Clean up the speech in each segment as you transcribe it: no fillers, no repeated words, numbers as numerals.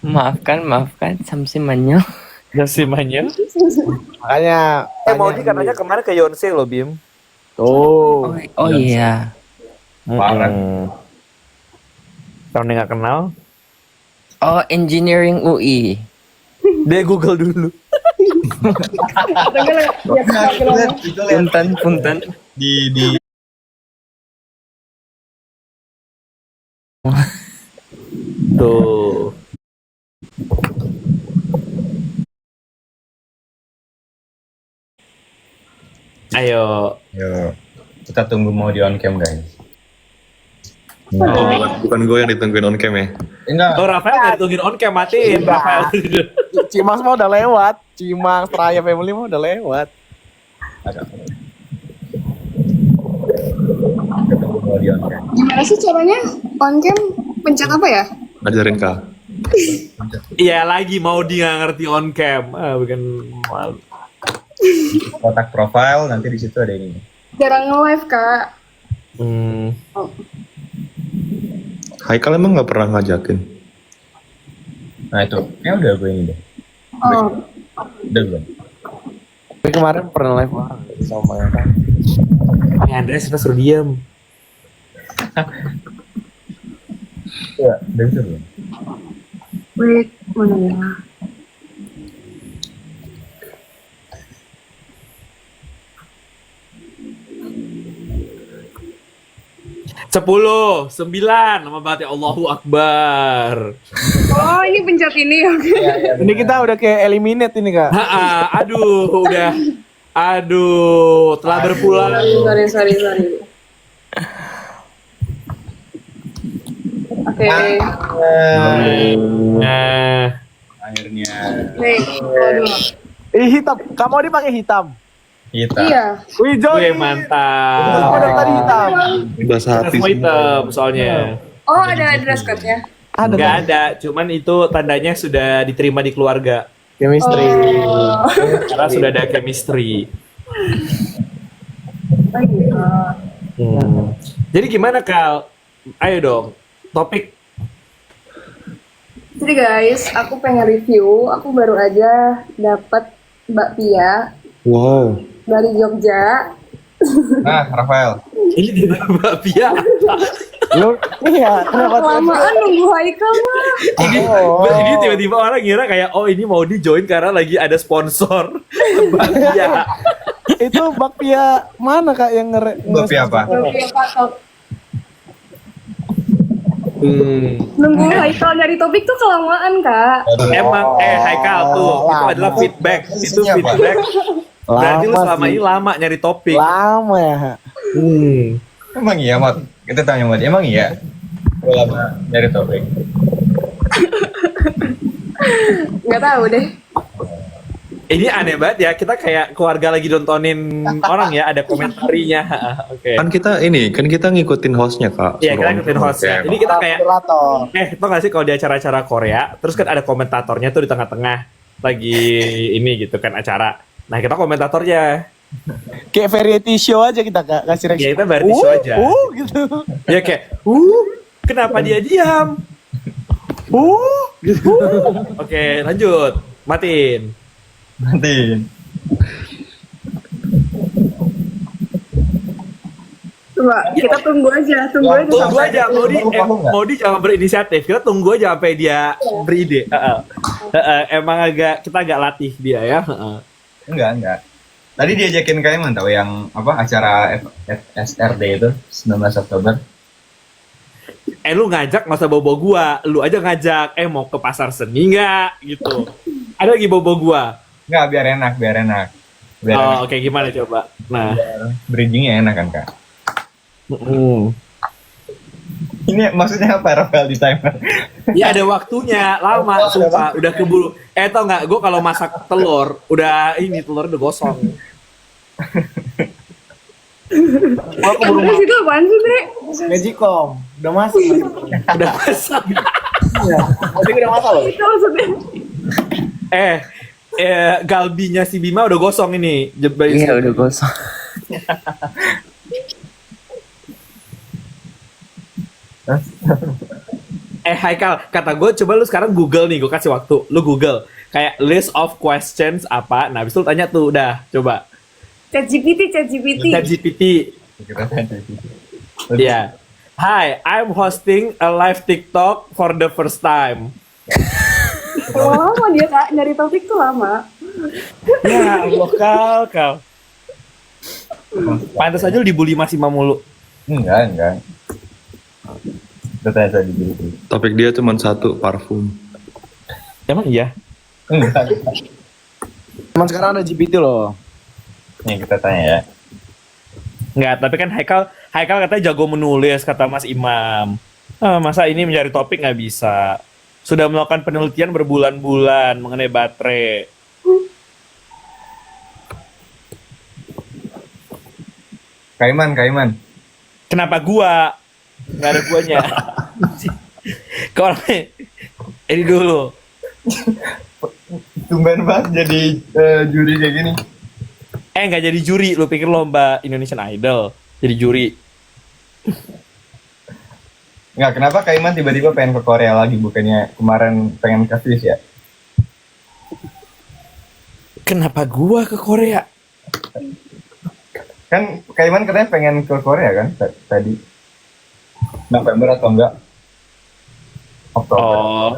Maafkan samsimannya. Jasimannya. Makanya Maudi katanya kemarin ke Yonsei loh, Bim. tuh. Oh iya. Parah. Kalau nggak kenal, Oh, engineering UI. dia Google dulu. Itu lihat Punten. di Tuh. Ayo. Yo, kita tunggu mau di on cam guys. Bukan gue yang ditungguin on cam ya. Enggak. Oh, Rafael nggak ditungguin on cam, matiin. Rafael. Cimas mah udah lewat. Cimas Raya Family mah udah lewat. Ada. Kita tunggu mau di on cam. Gimana sih caranya on cam? Pencet apa ya? Ajarin Kak. Iya lagi mau dia nggak ngerti on cam. Bukan malu. Kotak profile nanti di situ ada ini. Jarang nge-live, Kak. Oh. Haikal emang nggak pernah ngajakin. Nah itu, udah gue ini deh. Oh. Udah belum? Tapi kemarin pernah live banget sama yang kan. Andres kita suruh diem. Iya, udah bisa belum? Wait, mana ya? Sepuluh, 9, nama banget ya Allahu Akbar. Oh, ini pencet ini, oke. Ini kita udah kayak eliminate ini Kak. Aduh, telah berpulang. Sorry. Oke. Nah, Akhirnya Wait, aduh. Hitam. Kamu mau dipakai hitam. kita. Iya. Wih, Joy. gue mantap. Udah tadi hitam. Bahasa Kita hati semua semua. hitam soalnya. Oh, ada dress code-nya. Ada Nggak ada, cuman itu tandanya sudah diterima di keluarga. chemistry. Oh. Karena sudah ada chemistry. Oh, iya. Jadi gimana Kal? Ayo dong, topik. Jadi guys, aku pengen review. Aku baru aja dapat bakpia Wow. dari Jogja. Nah, Rafael. Ini di Mbak Pia. Lu iya, kenapa Kelamaan nunggu Haikal mah. Ini tiba-tiba orang ngira kayak oh ini mau di join karena lagi ada sponsor Mbak Pia. itu bakpia mana Kak yang Bakpia apa? Bakpia Patok. Nunggu Haikal dari topik tuh kelamaan, Kak. Emang Haikal tuh itu adalah feedback. Itu Isinya apa? feedback. Berarti lu Lama selama sih. ini lama nyari topik. Lama ya. Emang iya, Mat? Kita tanya, Mat. Emang iya? Gue lama dari topik. Nggak tahu deh. Ini aneh banget ya, kita kayak keluarga lagi nontonin orang ya, ada komentarinya. Oke. Kan kita ngikutin hostnya Kak. Iya, kita Suruh ngikutin on hostnya. cam. Jadi kita kayak Moderator. tau gak sih kalau di acara-acara Korea, terus kan ada komentatornya tuh di tengah-tengah lagi ini gitu kan acara. Nah kita komentatornya, Kayak variety show aja kita Kak, kasih reaksi. ya kita variety show aja. Gitu. Ya kayak, kenapa dia diam? Gitu. Oke, lanjut, matiin. Nanti. Coba kita tunggu aja, tunggu aja. Tunggu aja, Ngomong nggak? Maudi jangan berinisiatif. Kita tunggu aja sampai dia beride. Emang kita agak latih dia ya. Enggak. Tadi diajakin kayak mana tahu yang apa acara SRD itu 19 Oktober. Lu ngajak nggak usah bawa gua, lu aja ngajak. Mau ke pasar seni nggak gitu. Ada lagi bawa gua. Enggak, biar enak. Biar enak. Oke, gimana coba? Nah, Bridgingnya enak kan, Kak? Ini maksudnya apa, Rafael, di timer? ya ada waktunya, lama, sumpah, udah keburu. Tau nggak, gue kalau masak telur, telur udah gosong. Terus itu apaan sih, Bre? Magicom. Udah masuk. Udah masak. Tadi udah masak loh. Itu maksudnya. Galbinya si Bima udah gosong ini. Iya udah gosong. Haikal, kata gue coba lu sekarang Google nih, gue kasih waktu. Lu Google kayak list of questions apa. Nah, habis itu tanya tuh udah, coba. ChatGPT. ChatGPT. Kita tanya. Iya. Hi, I'm hosting a live TikTok for the first time. Lama dia Kak, dari topik tuh lama. Ya, lokal, kal. Pantas aja lu dibully Mas Imam mulu. Enggak. Kita tanya tadi gitu. Topik dia cuma satu, parfum. Emang iya? Enggak. Cuman sekarang ada GPT loh. Nih kita tanya ya. Enggak, tapi kan Haikal katanya jago menulis, kata Mas Imam. Masa ini mencari topik nggak bisa? Sudah melakukan penelitian berbulan-bulan mengenai baterai. Kaiman. Kenapa gua? Nggak ada guanya. Kau ini dulu. Tumben banget jadi juri kayak gini. Nggak jadi juri. Lu pikir lomba Indonesian Idol jadi juri? Nggak, kenapa Kaiman tiba-tiba pengen ke Korea lagi, bukannya kemarin pengen ke Swiss ya? Kenapa gua ke Korea? Kan Kaiman katanya pengen ke Korea kan tadi. November atau enggak? Oktober. Oh.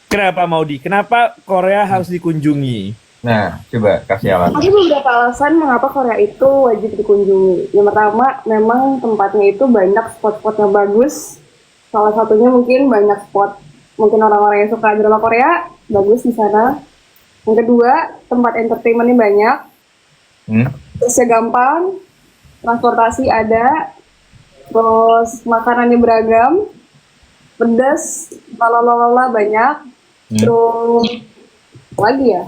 Kenapa Maudi? Kenapa Korea harus dikunjungi? Nah, coba kasih alasan. Ada beberapa alasan mengapa Korea itu wajib dikunjungi. Yang pertama, memang tempatnya itu banyak spot-spot yang bagus. Salah satunya mungkin banyak spot, mungkin orang-orang yang suka drama Korea, bagus di sana. Yang kedua, tempat entertainment-nya banyak. Terusnya gampang, transportasi ada, terus makanannya beragam, pedas, lalalala banyak, terus apa lagi ya?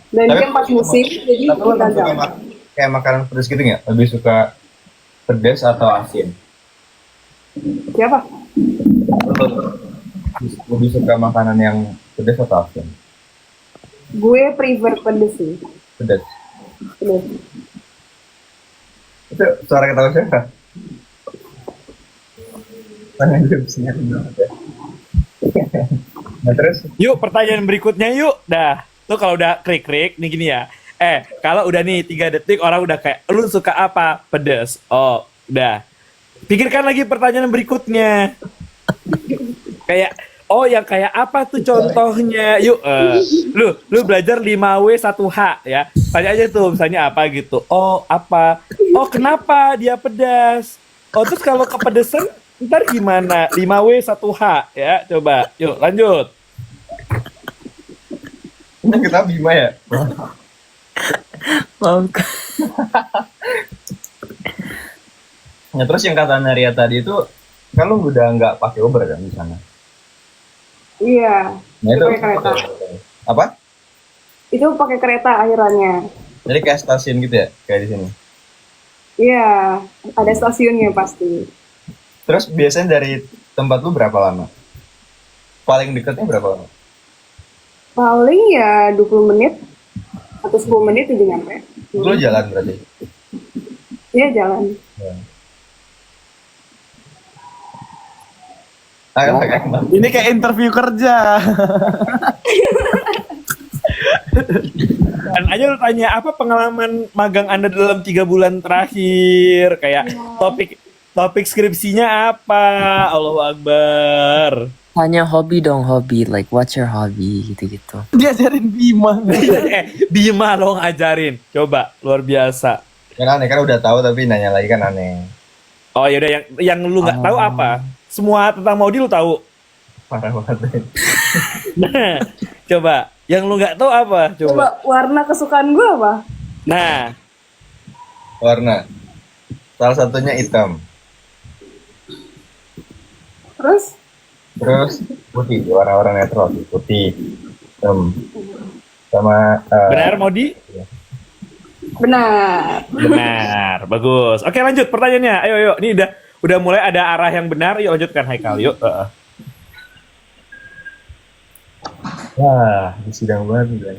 Dan dia pas musim, jadi Tapi lo suka beragam. kayak makanan pedas gitu nggak? Lebih suka pedas atau asin? Siapa? Lebih suka makanan yang pedas atau asin? Gue prefer pedas sih. Pedas. Pedas. Itu suara ketawa siapa? Tangan gue bisnya banget ya. Nah terus? Yuk, pertanyaan berikutnya yuk. Dah. Tuh kalau udah klik-klik, nih gini ya. Kalau udah nih 3 detik orang udah kayak, lu suka apa? Pedas. Oh, udah. Pikirkan lagi pertanyaan berikutnya. Kayak, yang kayak apa tuh contohnya? Yuk, lu belajar 5W 1H ya. Tanya aja tuh misalnya apa gitu. Oh, apa? Oh, kenapa dia pedas? Oh, terus kalau kepedesan ntar gimana? 5W 1H ya. Coba, yuk lanjut. Ini kita Bima ya? Nah terus yang kata Naria tadi itu, kan lu udah nggak pakai Uber kan di sana? Iya. Nah itu pakai kereta. apa? Itu pakai kereta akhirannya. Jadi kayak stasiun gitu ya, kayak di sini. Iya, ada stasiunnya pasti. Terus biasanya dari tempat lu berapa lama? Paling dekatnya berapa lama? Paling ya 20 menit atau 10 menit udah nyampe. Lu jalan berarti? Iya jalan. Ya. Ayo. Ini kayak interview kerja. Dan aja lu tanya apa pengalaman magang Anda dalam 3 bulan terakhir, kayak topik skripsinya apa? Allahu Akbar. Tanya hobi dong, hobi. Like, what's your hobby? Gitu-gitu. Diajarin Bima. Bima lo ngajarin. Coba, luar biasa. Kan aneh kan udah tahu tapi nanya lagi kan aneh. Oh yaudah, yang lu nggak tahu apa? Semua tentang Maudi lu tahu. Parah banget. Nah, coba, yang lu nggak tahu apa? Coba Coba. warna kesukaan gue apa? Nah, Warna. Salah satunya hitam. Terus? Terus putih, warna-warna netral putih, hitam, sama benar Maudi? Benar. Benar, bagus. Oke lanjut pertanyaannya. Ayo, ini udah mulai ada arah yang benar. Yuk lanjutkan Haikal. Yuk. wah, di sidang banget.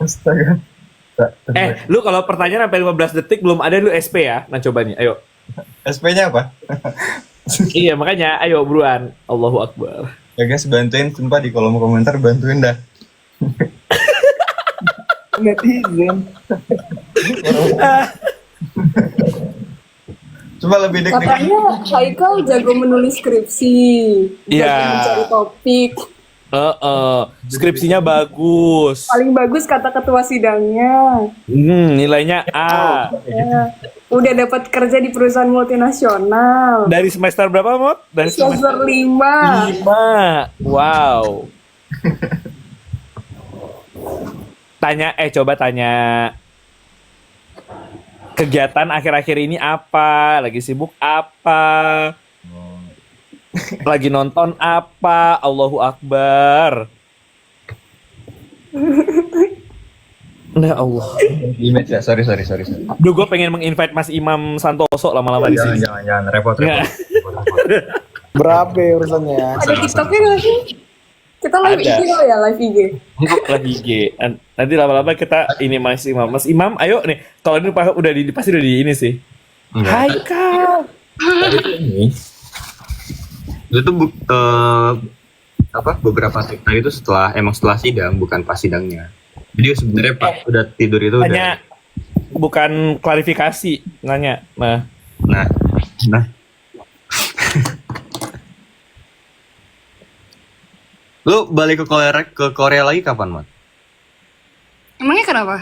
Astaga. Lu kalau pertanyaan sampai 15 detik belum ada lu SP ya. Nah coba nih, ayo. SP-nya apa? Iya makanya, ayo buruan. Allahu Akbar. Ya guys, bantuin sumpah di kolom komentar, bantuin dah. Netizen. Coba lebih dekat. Katanya Haikal jago menulis skripsi, Iya. jago mencari topik. Skripsinya bagus. Paling bagus kata ketua sidangnya. Nilainya A. Ya. Udah dapat kerja di perusahaan multinasional. Dari semester berapa, Mot? Dari Semester 5. 5. Wow. Coba tanya. Kegiatan akhir-akhir ini apa? Lagi sibuk apa? Lagi nonton apa? Allahu Akbar. Ya Allah. Image ya, sorry. Duh, gue pengen menginvite Mas Imam Santoso lama-lama di sini. Jangan repot. Nggak. Berapa ya urusannya? Ada TikToknya nggak sih? Kita live Ada. IG kok ya, live IG. Lagi IG. Nanti lama-lama kita ini Mas Imam. Mas Imam, ayo nih. Kalau ini pasti udah di ini sih. Hai Kak. Itu tuh beberapa cerita itu setelah sidang, bukan pas sidangnya. Jadi sebenarnya pas udah tidur itu Tanya, bukan klarifikasi nanya. nah lu balik ke Korea lagi kapan, Mat? Emangnya kenapa?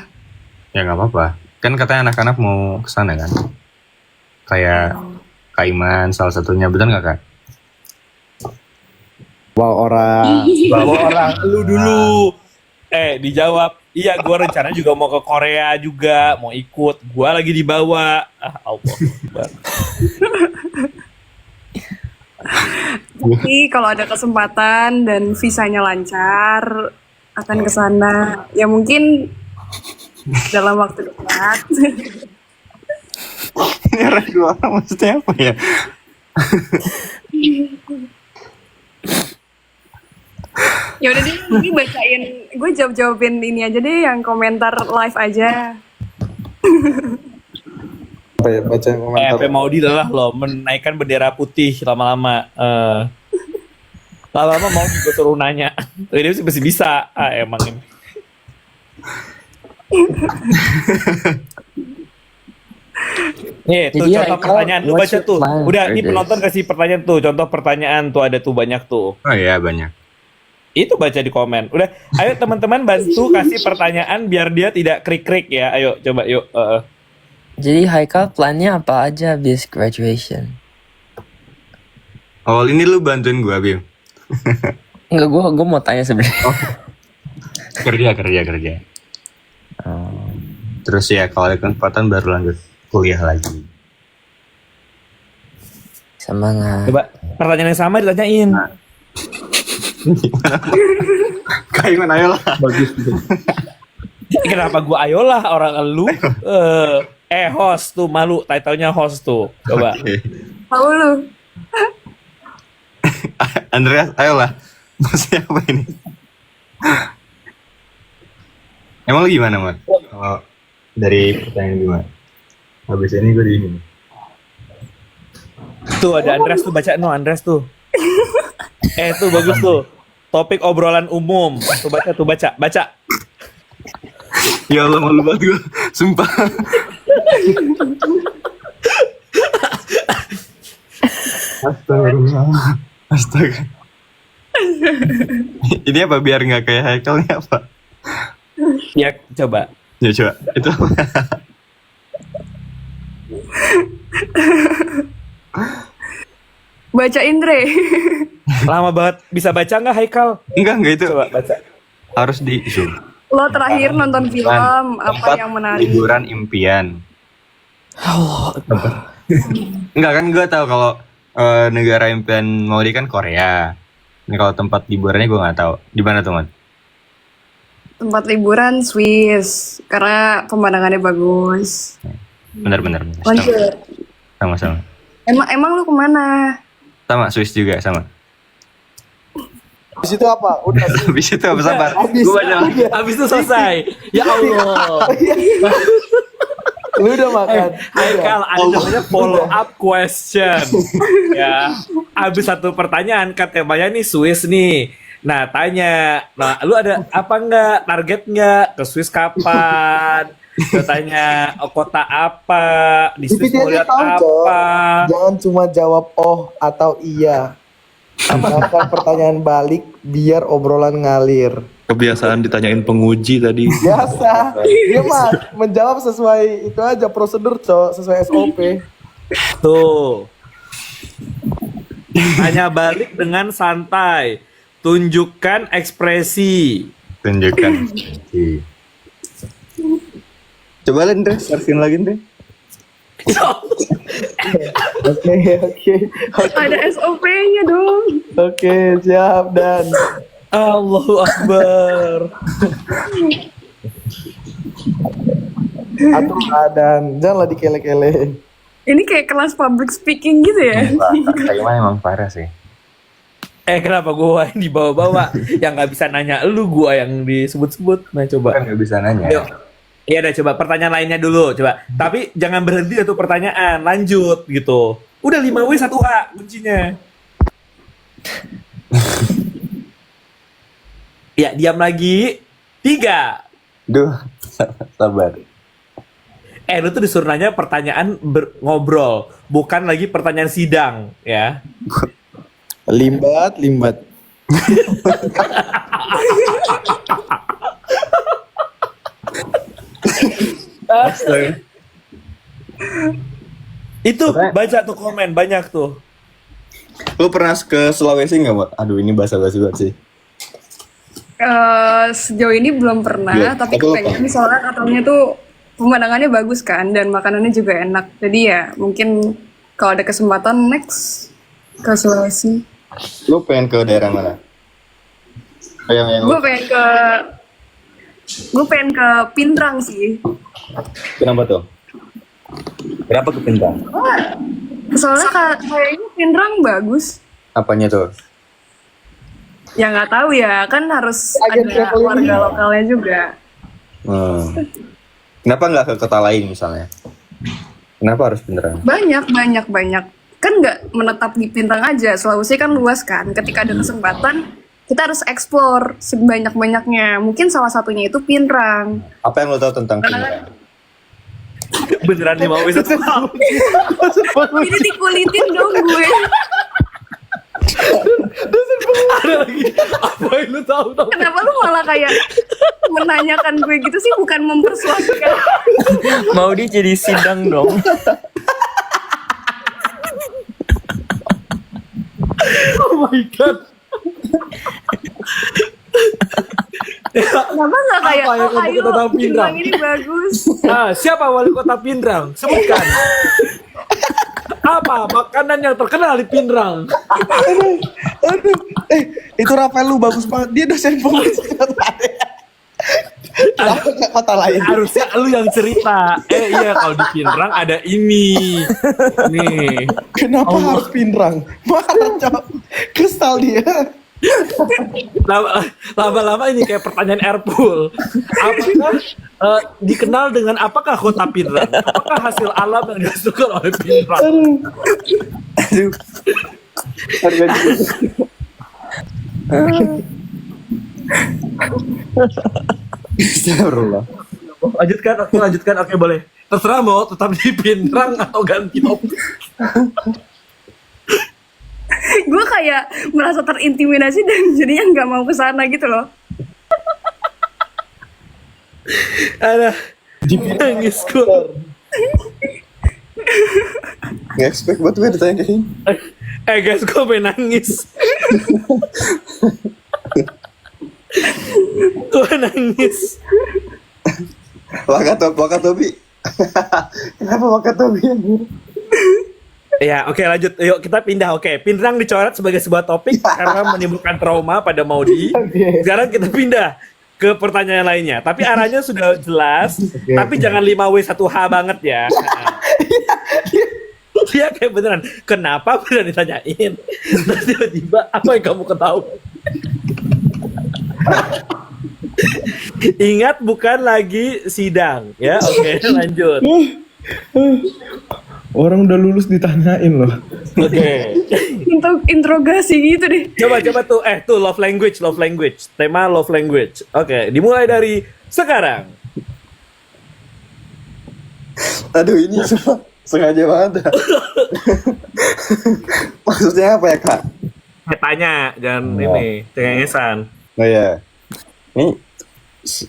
Ya nggak apa-apa, kan katanya anak-anak mau kesana kan, kayak Kak Iman salah satunya, betul nggak Kak? Bawa orang. Bawa orang lu dulu. Dijawab. Iya, gue rencana juga mau ke Korea juga, mau ikut. Gue lagi dibawa. Allah. Tapi kalau ada kesempatan dan visanya lancar, akan ke sana. Ya mungkin dalam waktu dekat. Ini orang dua orang maksudnya apa ya? Ya udah deh, ini bacain. Gue jawabin ini aja deh, yang komentar live aja. Baca komentar. P. Maudi lelah loh menaikkan bendera putih lama-lama. Lama-lama mau juga suruh nanya. Ini masih bisa. Emang ini. Nih, tuh Jadi, contoh Haikal, pertanyaan lu what's baca your tuh. plan Udah, for ini this? penonton kasih pertanyaan tuh. Contoh pertanyaan tuh ada tuh banyak tuh. Oh iya banyak. Itu baca di komen. Udah, ayo teman-teman bantu kasih pertanyaan biar dia tidak krik-krik ya. Ayo coba yuk. Jadi Haikal plannya apa aja habis graduation? Awal ini lu bantuin gua, Bim. Enggak, gue mau tanya sebenarnya. Kerja. Oh. Terus ya kalau ada kesempatan baru lanjut kuliah lagi. Semangat. Coba pertanyaan yang sama ditanyain. Kak Iman ayo lah. Kenapa gua ayolah orang elu? Host tuh malu, title-nya host tuh. Coba. Oke. Tahu lu? Andreas ayo lah. Maksudnya apa ini? Emang lu gimana, Mat? Kalau dari pertanyaan gimana? Habis ini gue di ini. Tuh ada Andres tuh baca Andres tuh. Tuh bagus tuh. Topik obrolan umum. Tuh baca. Ya Allah malu banget gue. Sumpah. Astaga. Ini apa biar nggak kayak Haikal nih apa? Ya coba. Ya coba. Itu apa? Baca Indre. Lama banget. Bisa baca nggak Haikal? Enggak itu. Coba baca. Harus di zoom. Lo terakhir nonton film apa yang menarik? Liburan impian. Enggak kan gue tahu kalau negara impian mau di kan Korea. Ini kalau tempat liburannya gue nggak tahu. Di mana tuh, Man? Tempat liburan Swiss karena pemandangannya bagus. Bener. Lanjut. Sama. Emang lu kemana? Sama Swiss juga sama. Habis itu apa? Udah. Habis itu apa sabar? Habis. Gue baca lagi. Habis itu selesai. Ya Allah. Lu udah makan. Haikal, ada namanya follow up question. Ya, habis satu pertanyaan kan temanya nih Swiss nih. Nah, tanya, nah lu ada apa enggak, target enggak ke Swiss kapan? Katanya kota apa, di Swiss mau lihat apa? Jangan cuma jawab oh atau iya. Akan pertanyaan balik biar obrolan ngalir. Kebiasaan ditanyain penguji tadi. Biasa. Dia mah menjawab sesuai itu aja prosedur, Cok, sesuai SOP. Tuh. Tanya balik dengan santai. Tunjukkan ekspresi. Tunjukkan. Coba Andre, searching lagi Andre. Oke. Ada SOP-nya dong. Oke, siap dan Allahu Akbar. atur keadaan. Janganlah dikele-kele. Ini kayak kelas public speaking gitu ya. Kayaknya emang parah sih. Kenapa gua yang dibawa-bawa? Yang nggak bisa nanya lu, gua yang disebut-sebut. Nah, coba. Kan nggak bisa nanya. Yuk. Iya udah, coba pertanyaan lainnya dulu, coba. Tapi jangan berhenti satu pertanyaan, lanjut gitu. Udah 5W 1H kuncinya. Ya, diam lagi. 3. Duh, sabar. Lu tuh disuruh nanya pertanyaan ngobrol, bukan lagi pertanyaan sidang, ya. Limbat. Itu baca tuh komen banyak tuh. Lu pernah ke Sulawesi nggak, Mbak? Aduh, ini basa-basi banget sih. Sejauh ini belum pernah, Iya, tapi aku lupa. pengen soalnya katanya tuh pemandangannya bagus kan dan makanannya juga enak. Jadi ya mungkin kalau ada kesempatan next ke Sulawesi. Lu pengen ke daerah mana? Yang Gue pengen ke Pindrang sih. kenapa tuh? Kenapa ke Pindrang? Soalnya kayaknya Pindrang bagus. Apanya tuh? Ya nggak tahu ya, kan harus Agen ada traveling. warga lokalnya juga. Kenapa nggak ke kota lain misalnya? Kenapa harus Pindrang? Banyak. Kan nggak menetap di Pindrang aja. Sulawesi kan luas kan. Ketika ada kesempatan, kita harus explore sebanyak-banyaknya. Mungkin salah satunya itu Pindrang. Apa yang lo tahu tentang Pindrang? Beneran 5W 1H. Ini dikulitin dong gue. Ada lagi. Apa yang lu tahu? Kenapa lu malah kayak menanyakan gue gitu sih, bukan mempersuasikan? Mau dia jadi sidang dong. Oh my god. Kenapa nggak kayak, Apa yang kamu ayo tentang Pindrang? Pindrang ini bagus. Nah, siapa wali kota Pindrang? Sebutkan. Apa makanan yang terkenal di Pindrang? Aduh. Itu Rafael lu bagus banget. Dia dosen pengulis kota lain. Harusnya lu yang cerita. Iya, kalau di Pindrang ada ini. Nih. Kenapa harus Pindrang? Marah, Cok. Kesal dia. Lama-lama ini kayak pertanyaan Airpool. Apakah dikenal dengan apakah kota Pindrang? Apakah hasil alam yang disukai oleh Pindrang? Astagfirullah. Lanjutkan, oke boleh. Terserah mau tetap di Pindrang atau ganti topik. Gue kayak merasa terintimidasi dan jadinya nggak mau kesana gitu loh. Ada nangis gue. Nggak expect buat gue ditanyain. Guys, gue pengen nangis. Gue nangis. Wakatobi. Kenapa Wakatobi? Ya, oke lanjut. Yuk kita pindah. Oke, Pindrang dicoret sebagai sebuah topik karena menimbulkan trauma pada Maudi. Sekarang kita pindah ke pertanyaan lainnya. Tapi arahnya sudah jelas. Tapi jangan 5W 1H banget ya. Dia kayak beneran. Kenapa beneran ditanyain? Terus tiba-tiba apa yang kamu ketahui? Ingat bukan lagi sidang ya. Oke, lanjut. Orang udah lulus ditanyain loh. Oke. Untuk interogasi gitu deh. Coba tuh love language. Tema love language. Oke, dimulai dari sekarang. Aduh ini semua sengaja banget. Maksudnya apa ya kak? Tanya, jangan ini, cengengesan. Oh ya, ini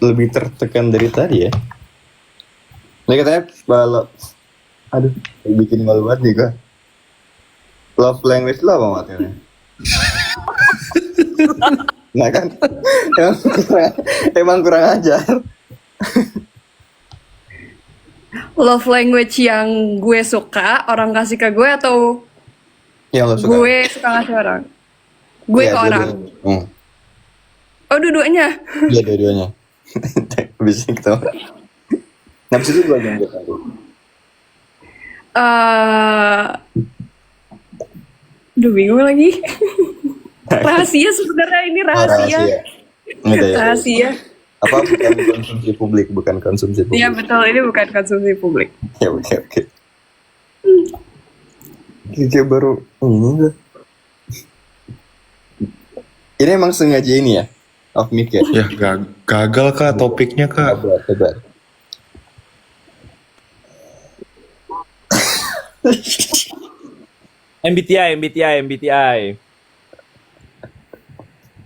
lebih tertekan dari tadi ya. Ini katanya kalau, aduh, bikin malu banget nih gua. Love language lo apa matanya? Nah kan, emang kurang ajar. Love language yang gue suka orang kasih ke gue atau Yang lo suka? gue suka ngasih orang? Gue Iya, ke orang. Oh, dua-duanya. Iya dua-duanya. Bisa kita. Habis itu gue yang tahu. Duh, bingung lagi. Rahasia sebenarnya, ini rahasia. Udah ya. Rahasia. Apa bukan konsumsi publik, bukan konsumsi publik. Iya betul, ini bukan konsumsi publik. Ya oke. Kita baru ini gue. Ini emang sengaja ini ya? Off mic ya? Ya gagal kak topiknya kak. Sabar. MBTI.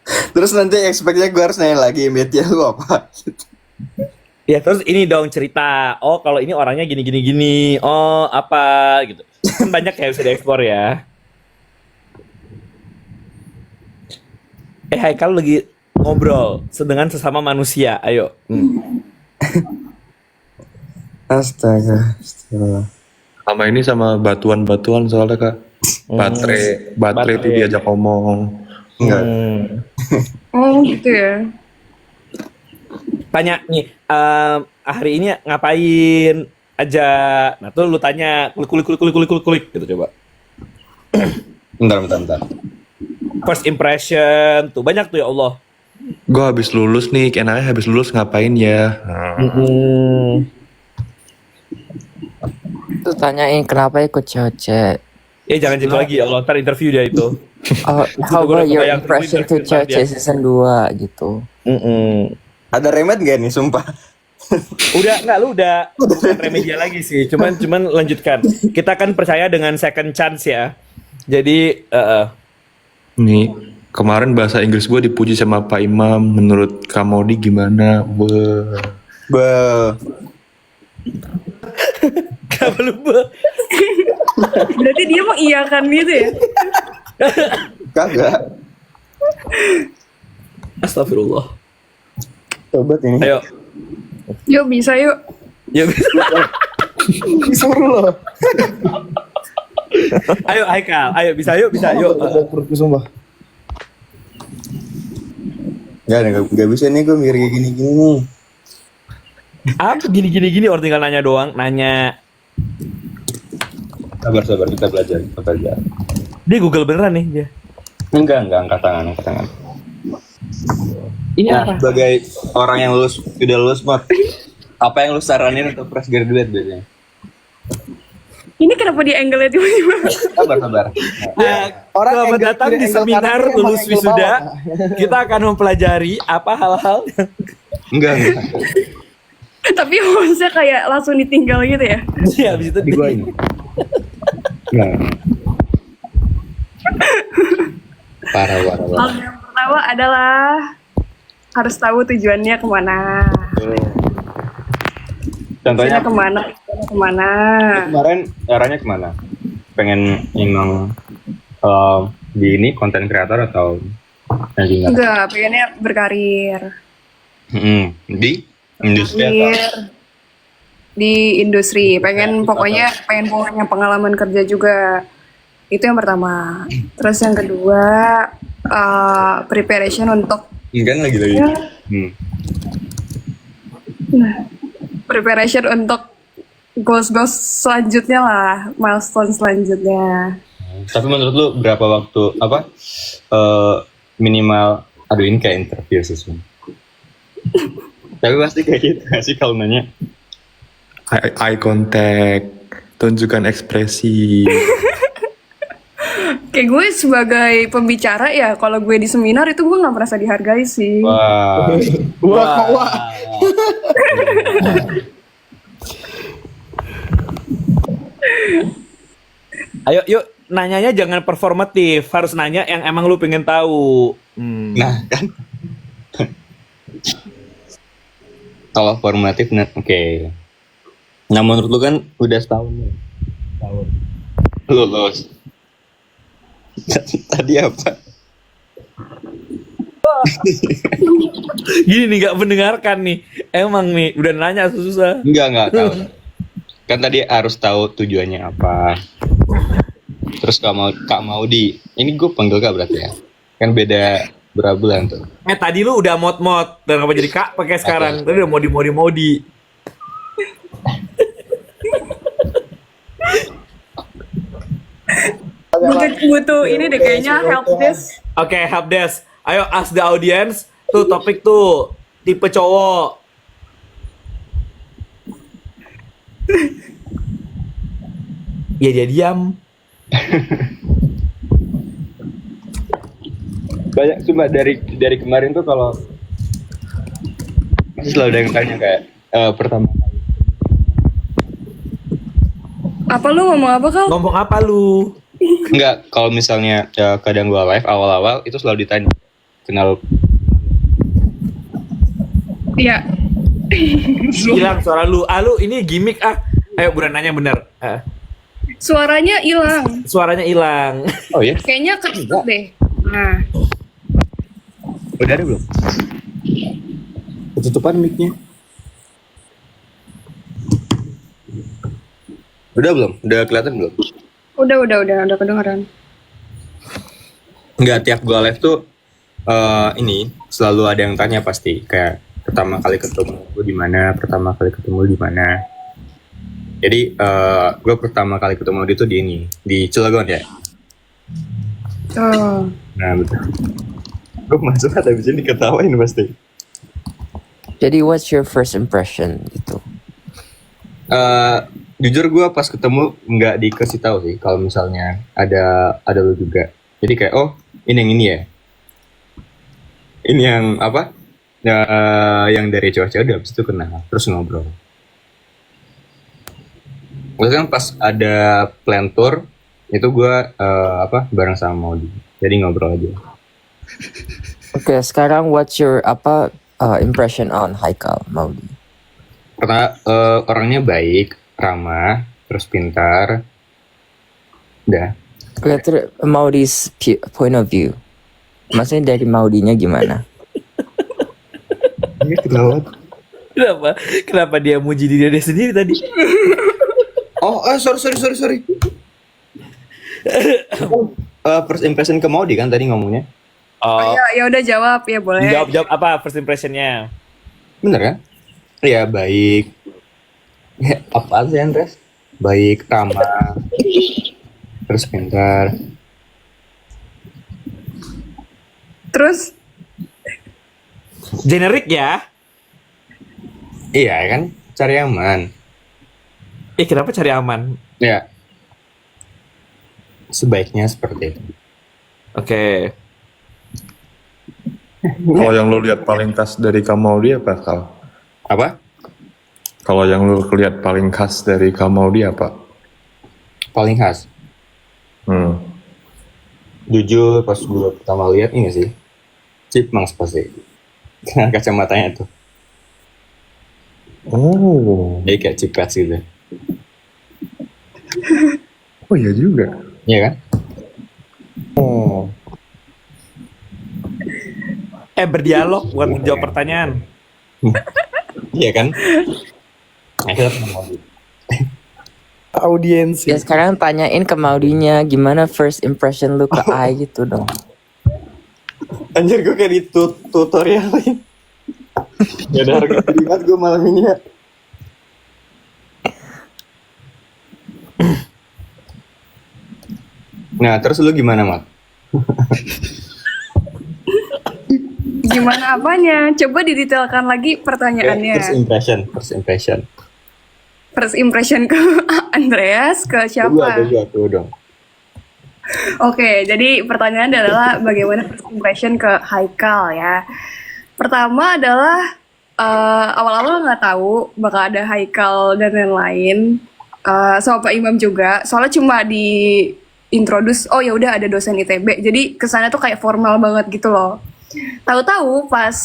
Terus nanti expect-nya gue harus nanya lagi MBTI lu apa? Ya terus ini dong cerita. Oh kalau ini orangnya gini. Oh apa gitu. Kan banyak ya bisa dieksplor ya. Haikal lagi ngobrol dengan sesama manusia. Ayo. Astaga. Sama ini sama batuan soalnya kak. Baterai itu diajak ngomong. Enggak. Oh gitu ya. Tanya nih, hari ini ngapain aja? Nah tuh lu tanya kulik gitu coba. Bentar. First impression tuh banyak tuh ya Allah. Gue habis lulus nih, enaknya habis lulus ngapain ya? Terus tanyain kenapa ikut cewek. Jangan gitu lagi ya Allah, ntar interview dia itu. How Gua udah about your kebayang impression to interview ntar cewek dia. season 2 gitu? Ada remet gak nih sumpah? Lu udah bukan remedial lagi sih, cuman lanjutkan. Kita kan percaya dengan second chance ya. Jadi Nih kemarin bahasa Inggris gue dipuji sama Pak Imam. Menurut Kamodi gimana? Berarti dia mengiyakan gitu ya? Kagak. Astagfirullah. Tobat ini. Ayo. Yuk bisa yuk. Ya bisa. Disuruh loh. Ayo Haikal, ayo bisa yuk. Perutku sumpah. Gak bisa nih gue mikir kayak gini-gini nih. Apa gini orang tinggal nanya doang, nanya. Sabar kita belajar. Dia Google beneran nih dia. Enggak angkat tangan. Ini Nah, apa? sebagai orang yang udah lulus Mot, apa yang lu saranin untuk fresh graduate biasanya? Ini kenapa di angle-nya tiba-tiba? Sabar. Orang Selamat angle datang kiri, di angle seminar kanan, emang lulus angle wisuda. bawah. Kita akan mempelajari apa hal-hal yang Enggak. Tapi hostnya kayak langsung ditinggal gitu ya? habis itu Di gua ini. Enggak. Parah. Hal yang pertama adalah harus tahu tujuannya kemana. Contohnya Tujuannya kemana. kemarin arahnya kemana? Pengen emang di ini konten kreator atau yang Enggak, pengennya berkarir. Di industri atau Karir di industri. Pengen punya pengalaman kerja juga. Itu yang pertama. Terus yang kedua, preparation untuk enggak lagi. preparation untuk goals selanjutnya lah, milestone selanjutnya. Tapi menurut lu berapa waktu minimal Aduh ini kayak interview sih sebenernya. Tapi pasti kayak gitu gak sih kalau nanya? Eye contact, tunjukkan ekspresi. Kayak gue sebagai pembicara ya, kalau gue di seminar itu gue nggak merasa dihargai sih. Wah. Wah. Ayo, yuk nanyanya jangan performatif, harus nanya yang emang lu pengen tahu. Nah kan. Kalau formatif, oke. Nah menurut lu kan udah setahun nih. Tahun. Lulus. Tadi apa? Gini nih nggak mendengarkan nih, emang nih udah nanya susah. Enggak tahu. Kan tadi harus tahu tujuannya apa. Terus Kak Maudi, ini gue panggil Kak berarti ya? Kan beda berapa bulan tuh? Tadi lu udah mod dan apa jadi Kak pakai sekarang? Tadi udah modi. Butuh ini deh kayaknya help desk. Oke, help desk. Ayo ask the audience. Tuh topik tuh tipe cowok. Ya dia diam. Banyak cuma dari kemarin tuh kalau masih selalu ada yang tanya kayak pertama kali. Apa lu ngomong apa Kal? Ngomong apa lu? Enggak, kalau misalnya kadang gua live awal-awal itu selalu ditanya kenal. Iya. Hilang suara lu. Lu ini gimmick ah. Ayo buruan nanya bener. Suaranya hilang. Suaranya hilang. Oh ya? Kayaknya kecut deh. Nah, Udah ada belum? Ketutupan mic-nya. Udah belum? Udah kelihatan belum? udah kedengeran. Enggak, tiap gua live tuh ini selalu ada yang tanya pasti kayak pertama kali ketemu gue di mana, pertama kali ketemu di mana. Jadi gue pertama kali ketemu dia tuh di Cilegon ya. Oh. Nah betul. Gue masuk habis ini diketawain pasti. Jadi what's your first impression gitu? Jujur gue pas ketemu nggak dikasih tahu sih kalau misalnya ada lu juga. Jadi kayak ini yang ini ya. Ini yang apa? Yang dari cowok-cowok udah habis itu kenal terus ngobrol. Maksudnya pas ada plan tour itu gue bareng sama Maudi. Jadi ngobrol aja. Oke, sekarang what's your impression on Haikal Maudi? Karena orangnya baik, ramah, terus pintar. Udah. Oke, terus Maudi's point of view. Maksudnya dari Maudinya gimana? Ini kenapa? Kenapa dia muji diri dia sendiri tadi? Sorry. First impression ke Maudi kan tadi ngomongnya. Oh, Ya udah jawab ya boleh. jawab apa first impressionnya? Bener kan? Iya, baik. Ya, apaan sih Andres? Baik, ramah, terus pintar. Terus Generik ya? Iya kan? Cari aman. Kenapa cari aman? Ya. Sebaiknya seperti itu. Oke. Kalau yang lu lihat paling khas dari Kamaudi apa, Kal? Apa? Kalau yang lu lihat paling khas dari Kamaudi apa? Paling khas. Jujur pas gue pertama lihat ini sih. Chipmunks pasti. Karena kacamatanya tuh. Oh. Jadi kayak Chipmunks gitu. Oh iya juga. Iya kan? Berdialog bukan menjawab pertanyaan. Iya kan? Akhirnya Maudi. Audiensi. Ya sekarang tanyain ke Maudinya gimana first impression lu ke Ai gitu dong. Anjir gue kayak di tutorialin. Gak ada harga diri banget gue malam ini ya. Nah terus lu gimana Mat? Gimana apanya? Coba didetailkan lagi First pertanyaannya. impression, first impression. First impression ke Andreas, ke siapa? Dua dong. Oke, jadi pertanyaannya adalah bagaimana first impression ke Haikal ya. Pertama adalah awal-awal nggak tahu bakal ada Haikal dan lain-lain. Sama Pak Imam juga. Soalnya cuma di introduce, oh ya udah ada dosen ITB. Jadi kesannya tuh kayak formal banget gitu loh. Tahu-tahu pas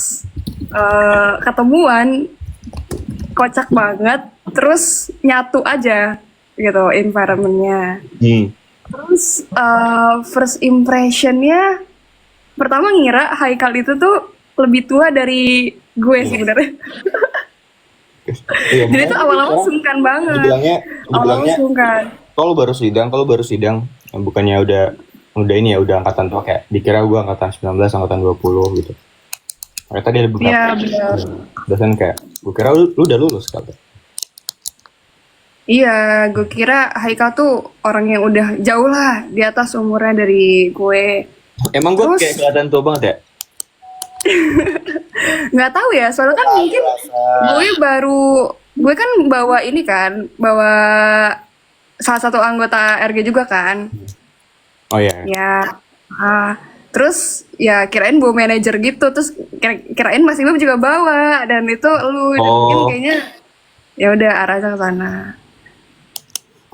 ketemuan kocak banget, terus nyatu aja gitu environmentnya. Terus first impressionnya pertama ngira Haikal itu tuh lebih tua dari gue sebenarnya. Iya, Jadi tuh awal-awal sungkan banget. Awal-awal sungkan. kalau baru sidang, bukannya udah ini ya, udah angkatan tua, kayak dikira gue angkatan 19, angkatan 20 gitu. Ternyata dia ada beberapa Iya benar. dosen kayak, gue kira lu udah lulus kali. Iya, gue kira Haikal tuh orang yang udah jauh lah di atas umurnya dari gue. Emang gue Terus- kayak kelihatan tua banget ya? Nggak tahu ya, soalnya kan mungkin gue kan bawa ini kan, bawa salah satu anggota RG juga kan. Oh iya. Ya, terus ya kirain bawa manajer gitu, terus kirain Mas Imam juga bawa, dan itu lu, dan mungkin kayaknya ya udah arahnya ke sana.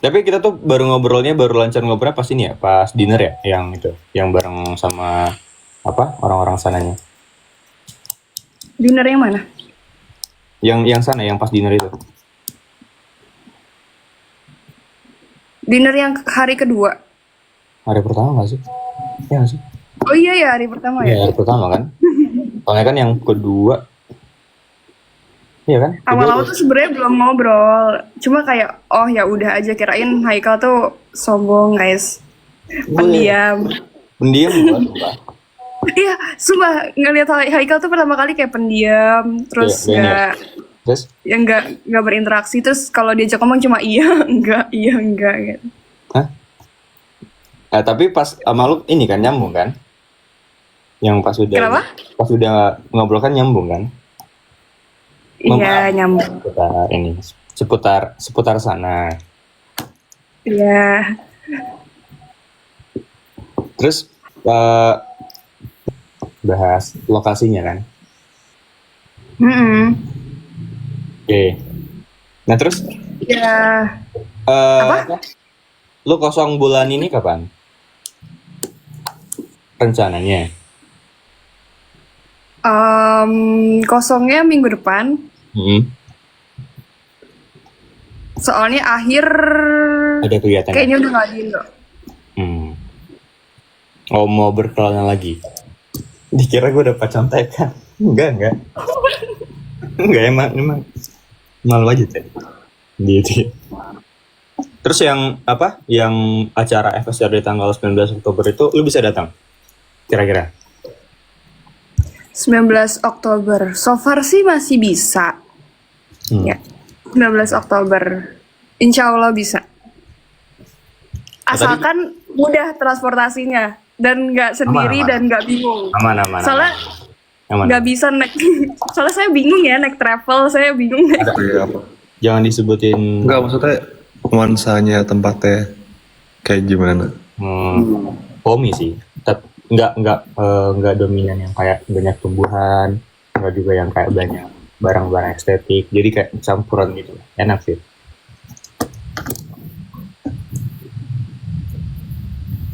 Tapi kita tuh baru lancar ngobrolnya pas ini ya, pas dinner ya, yang itu, yang bareng sama orang-orang sananya. Dinner yang mana? Yang sana, yang pas dinner itu. Dinner yang hari kedua. Hari pertama gak sih? Iya gak sih? Oh iya ya, hari pertama ya. Iya, hari pertama kan. Soalnya kan yang kedua, iya kan? Awal-awal tuh sebenarnya belum ngobrol, cuma kayak oh ya udah aja, kirain Haikal tuh sombong guys, pendiam. Pendiam bukan? Iya, sumpah ngeliat Haikal tuh pertama kali kayak pendiam, terus Iya, nggak Terus, ya nggak berinteraksi, terus kalau diajak ngomong cuma iya enggak gitu. tapi pas sama lu ini kan nyambung kan? Yang pas udah Kenapa? Pas udah ngobrol kan nyambung kan? Iya nyambung. Seputar sana. Iya. Terus bahas lokasinya kan? Oke. Nah terus Ya lu kosong bulan ini kapan? Rencananya? kosongnya minggu depan. Soalnya akhir Ada kegiatan? kayaknya udah nggak di Indo. Oh, mau berkelana lagi? Dikira gue dapat contekan. Enggak. Enggak, emang malu aja teh. Gitu. Terus yang acara FSRD tanggal 19 Oktober itu lu bisa datang? Kira-kira? 19 Oktober. So far sih masih bisa. Ya. 19 Oktober. Insya Allah bisa. Asalkan mudah transportasinya dan nggak sendiri Aman. dan nggak bingung. Aman. Soalnya Aman. nggak bisa naik. Soalnya saya bingung ya naik travel. Saya bingung naik. Jangan disebutin. Enggak, maksudnya nuansanya tempatnya kayak gimana? Homey sih. Tapi enggak dominan yang kayak banyak tumbuhan, enggak juga yang kayak banyak barang-barang estetik. Jadi kayak campuran gitu. Enak sih.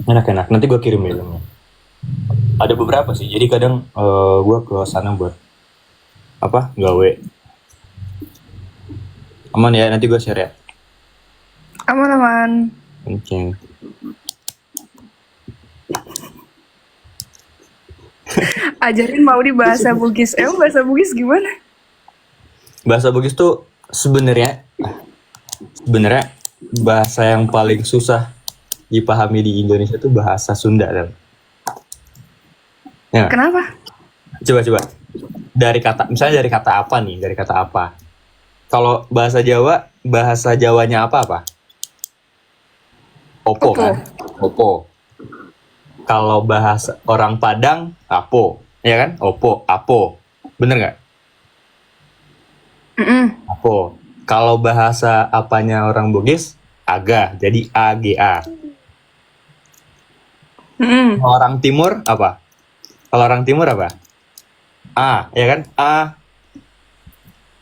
Enak. Nanti gue kirim linknya. Ada beberapa sih. Jadi kadang gue ke sana buat gawe. Aman ya, nanti gue share ya. Aman-aman. Oke. Ajarin mau di bahasa Bugis. Bahasa Bugis gimana? Bahasa Bugis tuh sebenarnya bahasa yang paling susah dipahami di Indonesia tuh bahasa Sunda. Ya. Kenapa? Coba. Misalnya dari kata apa nih? Dari kata apa? Kalau bahasa Jawanya apa? Opo kan? Opo. Kalau bahasa orang Padang, apo, ya kan? Oppo, Apo. Bener nggak? Apo. Kalau bahasa apanya orang Bugis, Aga. Jadi AGA. Kalau orang Timur apa? Kalau orang Timur apa? A, ya kan? A.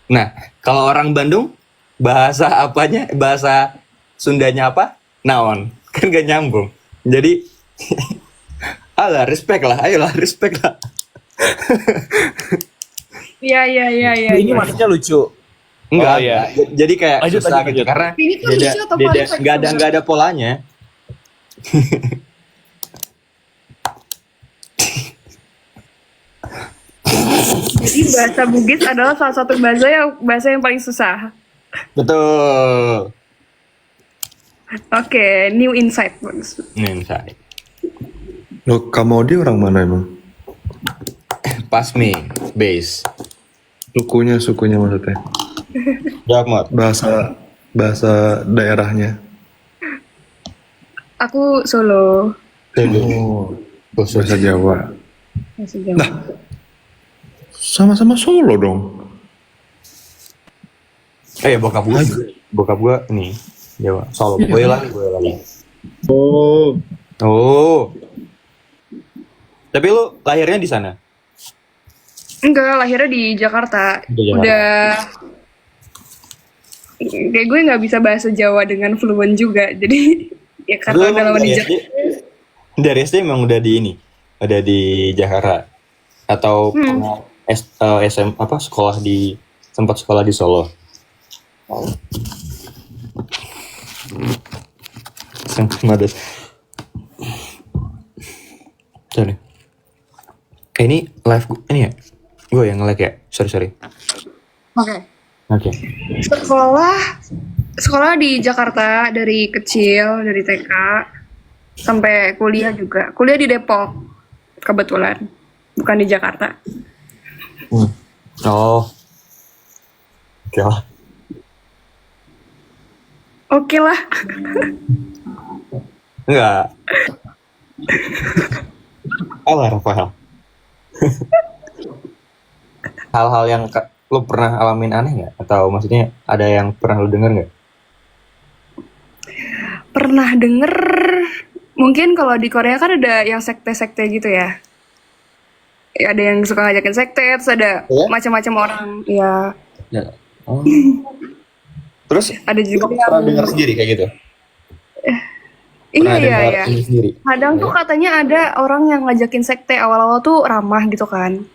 Nah, kalau orang Bandung, bahasa apanya? Bahasa Sundanya apa? Naon. Kan gak nyambung. Jadi, alah, respect lah. Ayolah, respect lah. Iya. Ini maksudnya lucu. Enggak, Oh, iya. jadi kayak Lanjut, susah lanjut, gitu. lanjut. Karena Ini tuh lucu atau valid? nggak ada polanya. Jadi bahasa Bugis adalah salah satu bahasa yang paling susah. Betul. Oke, new insight bagus. Nih, saya. Lo Kamodi orang mana emang? Pasmi, base. Sukunya maksudnya. Jawab, Mot. Bahasa daerahnya. Aku Solo. Oh, bahasa Jawa. Bahasa Jawa. Sama-sama Solo dong. Bokap gua nih Jawa, Solo. Gue lagi. Oh. Tapi lu lahirnya di sana? Enggak, lahirnya di Jakarta. Di Jakarta. Udah kayak gue nggak bisa bahasa Jawa dengan fluent juga. Jadi ya karena udah lama di Jakarta. Dari SD emang udah di ini, udah di Jakarta atau pernah sempat sekolah di Solo. Ada. Sorry. Ini live ini ya? Gue yang nge-lag ya? Sorry. Oke. Sekolah di Jakarta dari kecil, dari TK sampai kuliah juga. Kuliah di Depok kebetulan, bukan di Jakarta. Oh. Oke lah. Oke lah. Enggak. Alah, Rafael. Hal-hal yang lo pernah alamin aneh nggak? Atau maksudnya ada yang pernah lo denger nggak? Pernah denger, mungkin kalau di Korea kan ada yang sekte-sekte gitu ya. Ya, ada yang suka ngajakin sekte, terus ada macam-macam orang. Ya, Oh. Terus ada juga pernah yang dengar sendiri kayak gitu? iya. Sendiri. Kadang tuh katanya ada orang yang ngajakin sekte awal-awal tuh ramah gitu kan.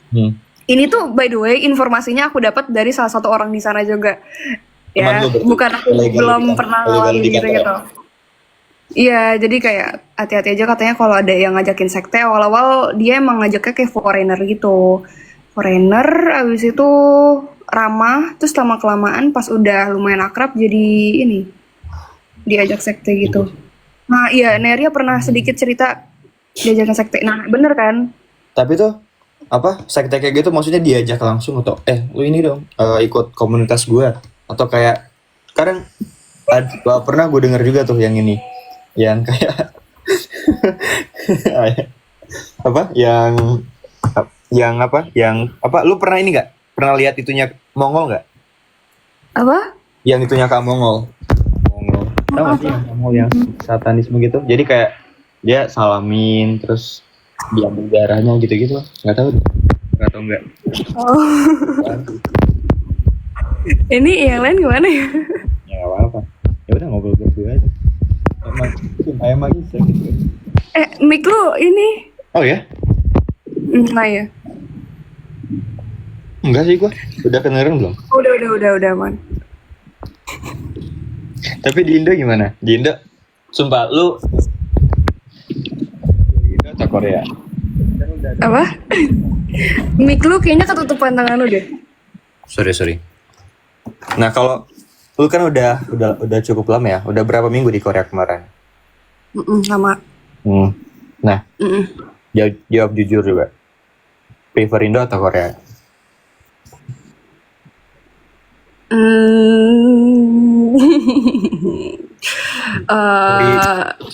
Ini tuh by the way informasinya aku dapat dari salah satu orang di sana juga. Ya, Teman lu berarti? bukan aku belum pernah ngalamin gitu. Iya, jadi kayak hati-hati aja katanya kalau ada yang ngajakin sekte awal-awal dia emang ngajaknya kayak foreigner gitu. Foreigner abis itu ramah, terus lama-kelamaan pas udah lumayan akrab jadi ini diajak sekte gitu. Nah iya, Neria pernah sedikit cerita diajakin sekte. Nah bener kan? Tapi tuh apa sekte kayak gitu maksudnya diajak langsung atau lu ini dong ikut komunitas gue atau kayak kadang pernah gue denger juga tuh yang ini yang kayak lu pernah ini nggak pernah lihat itunya Mongol nggak Apa? yang itunya Kak Mongol tahu nggak sih yang Mongol yang satanisme gitu jadi kayak dia salamin terus diambil darahnya gitu-gitu nggak tahu nggak Oh. Ini yang lain gimana ya? ya nggak apa-apa ya udah ngobrol berdua aja emang bisa gitu Mic lu ini? oh ya Nah ya. enggak sih gua udah kedengeran belum Udah man. tapi di Indo gimana di Indo sumpah lu di Indo atau Korea Apa? Mic lu kayaknya ketutupan tangan lu deh. Sorry. Nah kalau lu kan udah cukup lama ya. Udah berapa minggu di Korea kemarin? Sama. Nah, jawab jujur juga. Prefer Indo atau Korea?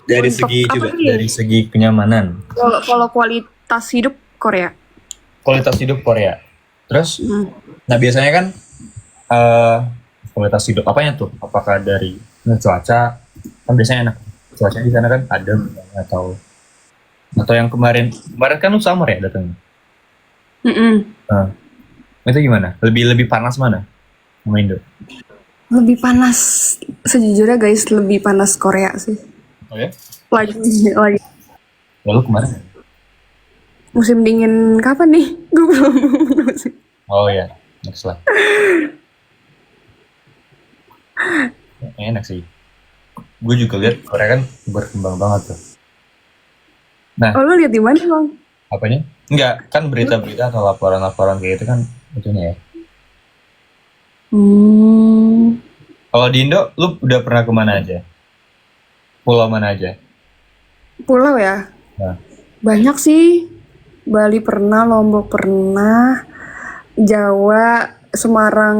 Dari Untuk segi apa juga, nih? dari segi kenyamanan. Kalau kualitas hidup Korea. kualitas hidup Korea. Terus, nah biasanya kan kualitas hidup apanya tuh? Apakah dari cuaca? Kan biasanya enak. Cuaca di sana kan adem atau yang kemarin kan lu summer ya datangnya. Nah, itu gimana? Lebih panas mana? Sama Indo? Lebih panas, sejujurnya guys, lebih panas Korea sih. Oh ya? Lagi Lalu kemarin? musim dingin kapan nih? Gue belum musim. Oh ya, next lah. Enak sih. Gue juga lihat Korea kan berkembang banget tuh. Nah, Oh, lu lihat di mana bang? apanya? Enggak, kan berita-berita atau laporan-laporan kayak gitu kan itunya ya. Kalau di Indo, lu udah pernah kemana aja? Pulau mana aja? Pulau ya? Nah, Banyak sih. Bali pernah, Lombok pernah, Jawa, Semarang,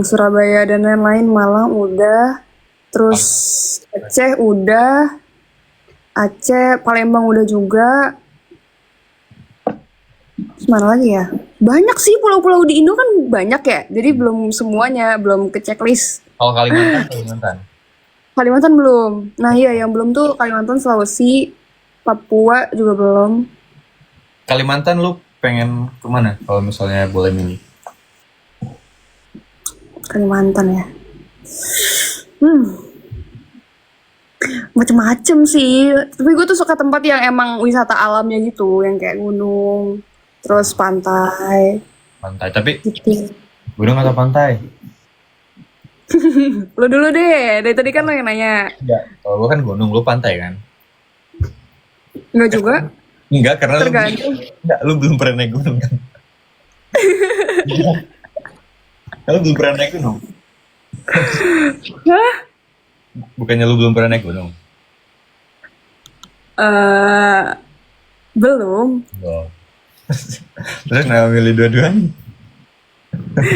Surabaya dan lain-lain, Malang udah, terus Aceh udah, Palembang udah juga. Terus mana lagi ya? Banyak sih pulau-pulau di Indo kan banyak ya. Jadi belum semuanya, belum ke checklist. kalau Kalimantan. Kalimantan belum. Nah iya yang belum tuh Kalimantan, Sulawesi, Papua juga belum. Kalimantan lu pengen kemana kalau misalnya boleh milih? Kalimantan ya. Macem-macem sih. Tapi gue tuh suka tempat yang emang wisata alamnya gitu, yang kayak gunung, terus pantai, Pantai, tapi gitu. gunung atau pantai? Lu dulu deh, dari tadi kan lo yang nanya. Enggak, kalau lu kan gunung, lu pantai kan? Enggak juga, Enggak, karena tergantung. lu belum pernah naik gunung kan? Lu belum pernah naik gunung? Hah? Bukannya lu belum pernah naik gunung? Belum. Oh. Terus kenapa milih dua-duanya?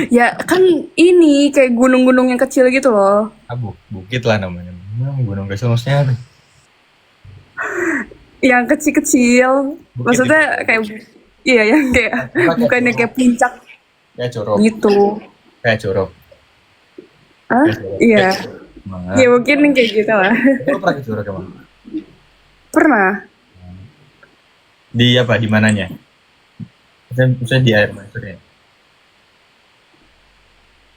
Ya kan ini kayak gunung-gunung yang kecil gitu loh. Bukit lah namanya. Gunung kecil maksudnya apa? Yang kecil-kecil. Bukit Maksudnya kayak, iya yang kayak, bukannya kayak puncak Kayak curug. gitu. Kayak curug. Hah? Iya. Semangat. Ya mungkin kayak gitu lah. Lu pernah ke curug emang? Pernah. Di apa? Di mananya? Maksudnya di air mancurnya?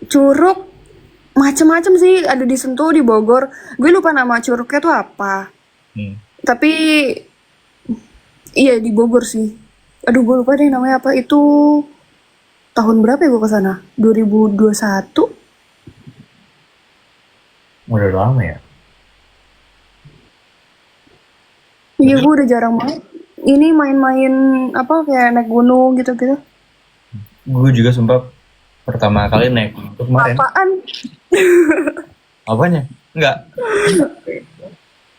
Curug macem-macem sih, ada di Sentul, di Bogor. Gue lupa nama curugnya tuh apa. Tapi iya di Bogor sih. Aduh gue lupa deh namanya apa. Itu tahun berapa ya gue kesana? 2021? Udah lama ya? Iya gue udah jarang banget. Ini main-main apa kayak naik gunung gitu-gitu. Gue juga sumpah pertama kali naik itu kemarin. Apaan? Apanya? Enggak.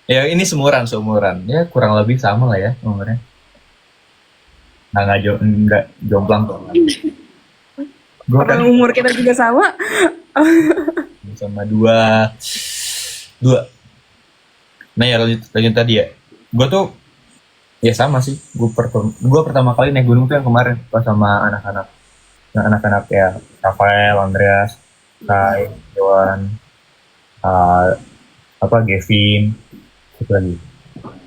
Ya ini seumuran. Ya kurang lebih sama lah ya umurnya. Nah nggak jomplang tuh. Gue kan Orang umur kita juga sama. sama dua. Nah ya lanjut tadi ya. Gue tuh ya sama sih. Gue pertama kali naik gunung tuh yang kemarin pas sama anak-anak. Nah, anak-anak ya Rafael, Andreas, Kai, Johan, Gavin, itu lagi,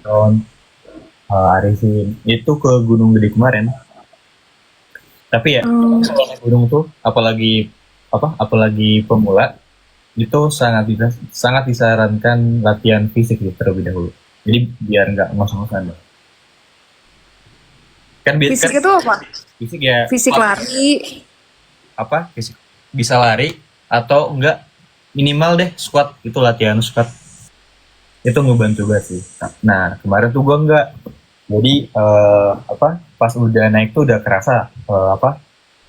Ron, Arifin, itu ke Gunung Gede kemarin. Tapi ya kalau naik gunung tuh, apalagi pemula, itu sangat disarankan latihan fisik gitu, terlebih dahulu. Jadi biar nggak ngos-ngosan. Kan Fisik itu apa? Fisik ya. Fisik lari. Fisik bisa lari atau enggak minimal deh squat, itu latihan squat itu ngebantu banget sih. Nah kemarin tuh gua enggak, jadi pas udah naik tuh udah kerasa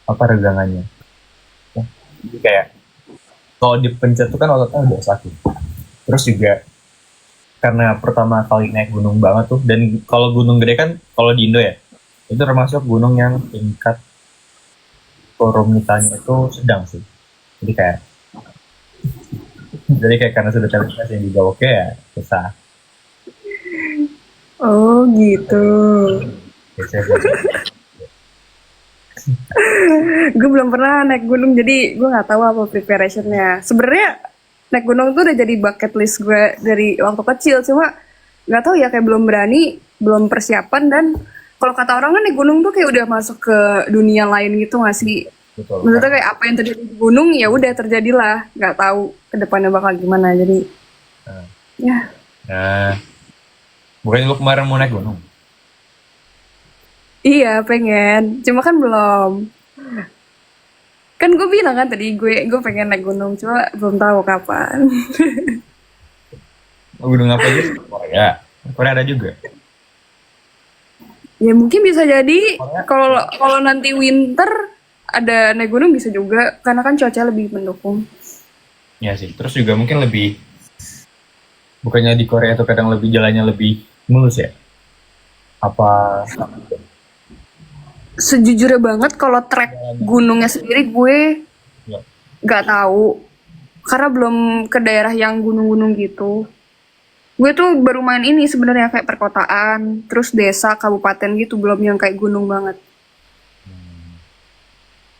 regangannya. Jadi kayak kalau dipencet tuh kan ototnya udah sakit. Terus juga karena pertama kali naik gunung banget tuh, dan kalau gunung gede kan kalau di Indo ya itu termasuk gunung yang tingkat kerumitannya itu sedang sih. Jadi kayak karena sudah terbiasa yang dibawa ya susah. Oh gitu. Biasanya. Gue belum pernah naik gunung, jadi gue nggak tahu apa preparationnya. Sebenarnya naik gunung tuh udah jadi bucket list gue dari waktu kecil, cuma nggak tahu ya, kayak belum berani, belum persiapan. Dan kalau kata orang kan naik gunung tuh kayak udah masuk ke dunia lain gitu nggak sih? Betul. Maksudnya kayak apa yang terjadi di gunung ya udah terjadilah, nggak tahu kedepannya bakal gimana. Jadi ya Nah, bukannya lu kemarin mau naik gunung? iya pengen, cuma kan belum. Kan gue bilang kan tadi gue pengen naik gunung, cuma belum tahu kapan. Gunung apa aja? Korea. Korea ada juga. Ya mungkin bisa jadi kalau kalau nanti winter ada naik gunung bisa juga, karena kan cuaca lebih mendukung. Ya sih. Terus juga mungkin lebih, bukannya di Korea tuh kadang lebih jalannya lebih mulus ya? Apa? Sejujurnya banget kalau trek gunungnya sendiri gue Ya. nggak tahu, karena belum ke daerah yang gunung-gunung gitu. Gue tuh baru main ini sebenarnya kayak perkotaan, terus desa, kabupaten gitu, belum yang kayak gunung banget.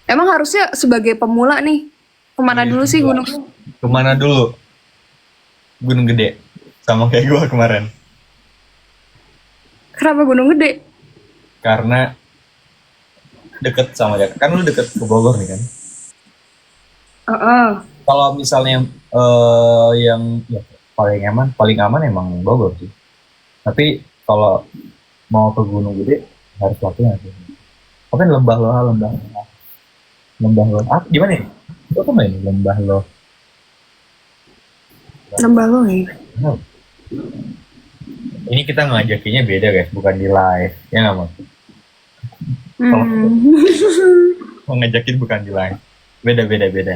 Emang harusnya sebagai pemula nih, kemana Iya, dulu sih pemula. gunung? Kemana dulu? Gunung Gede. Sama kayak gua kemarin. Kenapa Gunung Gede? Karena deket sama Jakarta. Kan lu deket ke Bogor nih kan? Heeh. Kalau misalnya yang ya, paling aman emang Bogor sih. Tapi kalau mau ke Gunung Gede harus latihan sih. Apa nih, lembah loh, ah, gimana ya? Itu apa main lembah loh? Lembah lo ya? Ini kita ngajakinnya beda guys, bukan di live. Ya nggak mau? Hmm. Mau ngajakin bukan di live. Beda.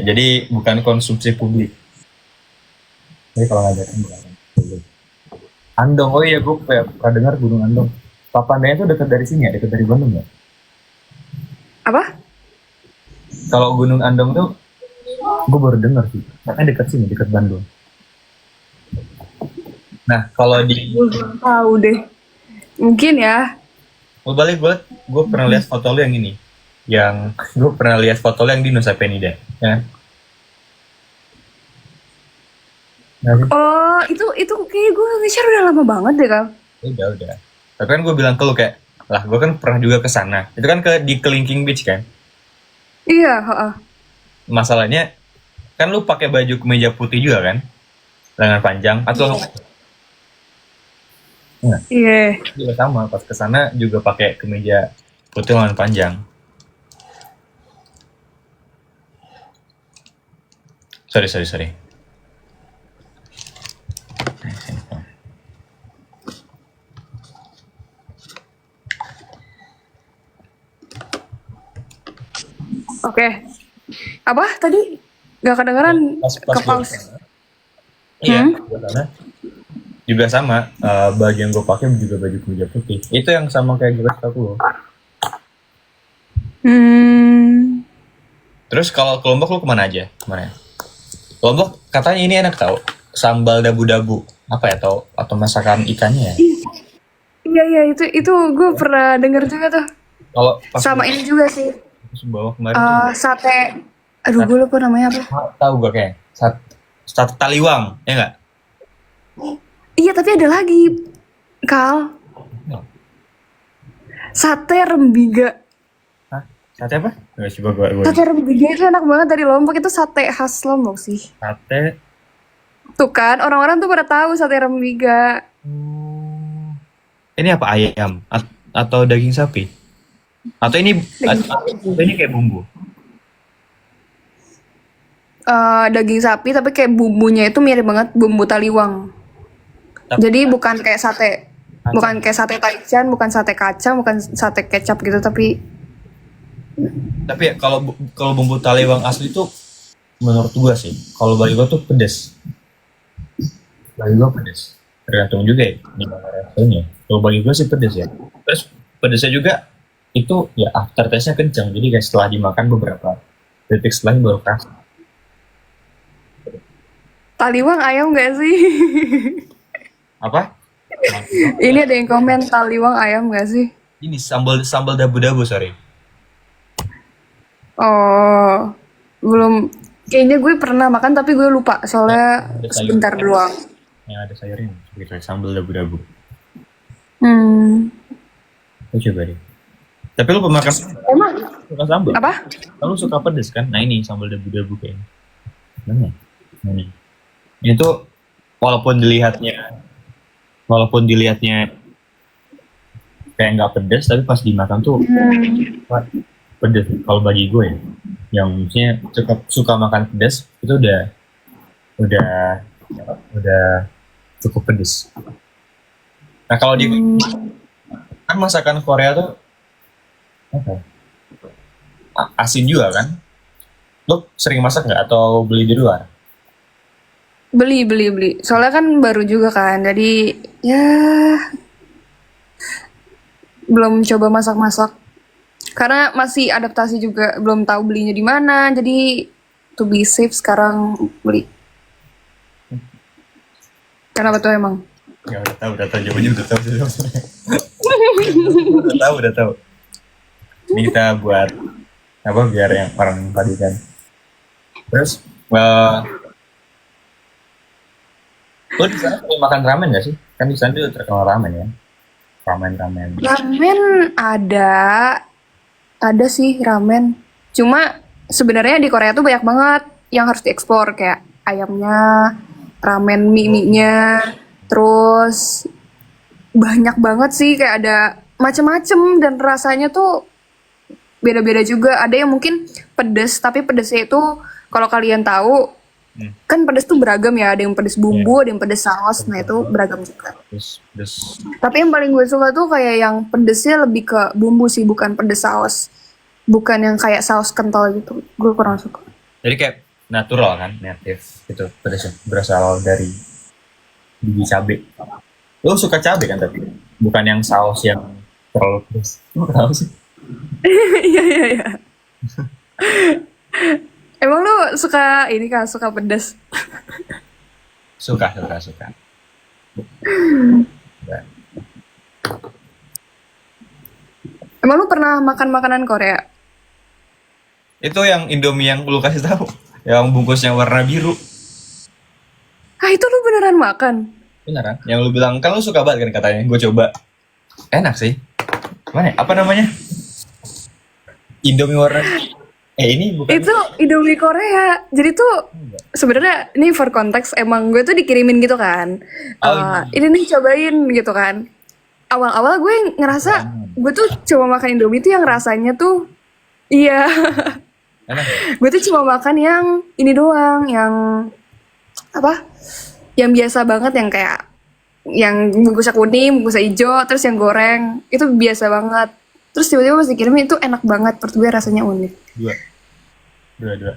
Jadi bukan konsumsi publik. Jadi kalau ngajakin bukan konsumsi publik. Andong, oh iya gue pernah dengar Gunung Andong. Papandayan itu dekat dari sini ya, dekat dari Bandung ya? Apa? Kalau Gunung Andong tuh, gue baru dengar sih. Makanya dekat sini, dekat Bandung. Nah, kalau di Gue belum tahu deh. Mungkin ya. balik gue pernah lihat foto lu yang ini. Yang gue pernah lihat foto lu yang di Nusa Penida, ya. Nah, Oh, itu kayak gue nge-share udah lama banget deh, Kal. udah. Tapi kan gue bilang ke lu kayak, lah gue kan pernah juga ke sana. Itu kan di Kelingking Beach kan. Iya, heeh. Masalahnya kan lu pakai baju kemeja putih juga kan, lengan panjang atau Iya. juga sama pas ke sana juga pakai kemeja putih lengan panjang. Sorry. Oke. Apa tadi? Gak kedengeran Pas ke gua pause. kesana, iya, gua sana juga sama, baju yang gue pakai juga baju kemeja putih. Itu yang sama kayak gue kasih tau lu. Hmm. Terus kalau ke Lombok lu kemana aja? Kemana? Lombok katanya ini enak tau, sambal dabu-dabu apa ya, atau masakan ikannya ya. Iya, itu gue pernah denger juga tuh. Kalau pas Sama ini juga sih. bawah kemarin tuh, Sate. Aduh, gue lupa namanya apa. tahu gue kayak sate taliwang, ya nggak? Iya, tapi ada lagi, Kal. Sate rembiga. Hah? Sate apa? Nggak, coba gue Sate rembiga itu enak banget dari Lombok. Itu sate khas Lombok sih. sate. Tuh kan, orang-orang tuh pada tahu sate rembiga. Ini apa, ayam atau daging sapi? Atau ini kayak bumbu? Daging sapi, tapi kayak bumbunya itu mirip banget bumbu taliwang. Jadi bukan kayak sate, bukan kayak sate taichan, bukan sate kacang, bukan sate kecap gitu, tapi Ya, kalau bumbu taliwang asli itu menurut gua sih, kalau bagi gua tuh pedes. Bagi gua pedes. Tergantung juga ya gimana rasanya. Kalau bagi gua sih pedes ya. Terus pedesnya juga itu ya after taste-nya kencang. Jadi kayak setelah dimakan beberapa detik setelahnya baru kerasa. taliwang ayam gak sih? Apa? Ini ada yang komen taliwang ayam gak sih? Ini sambal dabu-dabu, sorry. Oh, belum. Kayaknya gue pernah makan tapi gue lupa soalnya Ada sayur. sebentar doang. Yang ada sayurnya, gitu, sambal dabu-dabu. Lu coba deh. Tapi lu pemakan Emang suka sambal? apa? Lu suka pedes kan? Nah ini sambal dabu-dabu kayaknya. Mana? Ini. Ini tuh walaupun dilihatnya kayak nggak pedes, tapi pas dimakan tuh wah, pedes. Kalau bagi gue ya, yang maksudnya suka makan pedes itu udah cukup pedes. Nah kalau di kan masakan Korea tuh apa? Asin juga kan? Lo sering masak nggak atau beli di luar? Beli. Soalnya kan baru juga kan. Jadi ya belum coba masak-masak. Karena masih adaptasi juga, belum tahu belinya di mana. Jadi to be safe sekarang beli. Kenapa tuh emang? Ya udah tahu jawabannya udah tahu. udah tahu. Ini kita buat apa biar yang orang tadi kan. Terus lo di sana sering makan ramen gak sih? Kan di sana tuh terkenal ramen ya. Ramen. Ramen ada sih ramen. Cuma sebenarnya di Korea tuh banyak banget yang harus dieksplor kayak ayamnya, ramen mie-nya, terus banyak banget sih kayak ada macem-macem dan rasanya tuh beda-beda juga. Ada yang mungkin pedes tapi pedesnya itu kalau kalian tahu kan pedes tuh beragam ya. Ada yang pedes bumbu, ada yang pedes saus. Nah itu beragam juga. Terus Tapi yang paling gue suka tuh kayak yang pedesnya lebih ke bumbu sih, bukan pedes saus. Bukan yang kayak saus kental gitu. Gue kurang suka. jadi kayak natural kan, native gitu pedesnya berasal dari biji cabe. Lo suka cabe kan tapi bukan yang saus yang terlalu pedes. Lo kenapa sih? Iya. Emang lu suka ini kan, suka pedes? Suka. Ya. Emang lu pernah makan makanan Korea? Itu yang Indomie yang lu kasih tahu, yang bungkusnya warna biru. Ah itu lu beneran makan? Beneran? Yang lu bilang kan lu suka banget kan katanya. Gue coba. Enak sih. Mana? Apa namanya? Indomie warna. Ini bukan. Itu Indomie Korea. Jadi tuh sebenarnya ini for konteks emang gue tuh dikirimin gitu kan. Ini nih cobain gitu kan. Awal-awal gue ngerasa gue tuh coba makan Indomie tuh yang rasanya tuh iya. Enak ya? Gue tuh cuma makan yang ini doang, yang apa? Yang biasa banget yang kayak yang bungkusnya kuning, bungkusnya hijau, terus yang goreng. Itu biasa banget. Terus tiba-tiba pas dikirimin itu enak banget, menurut gue rasanya unik. Dua.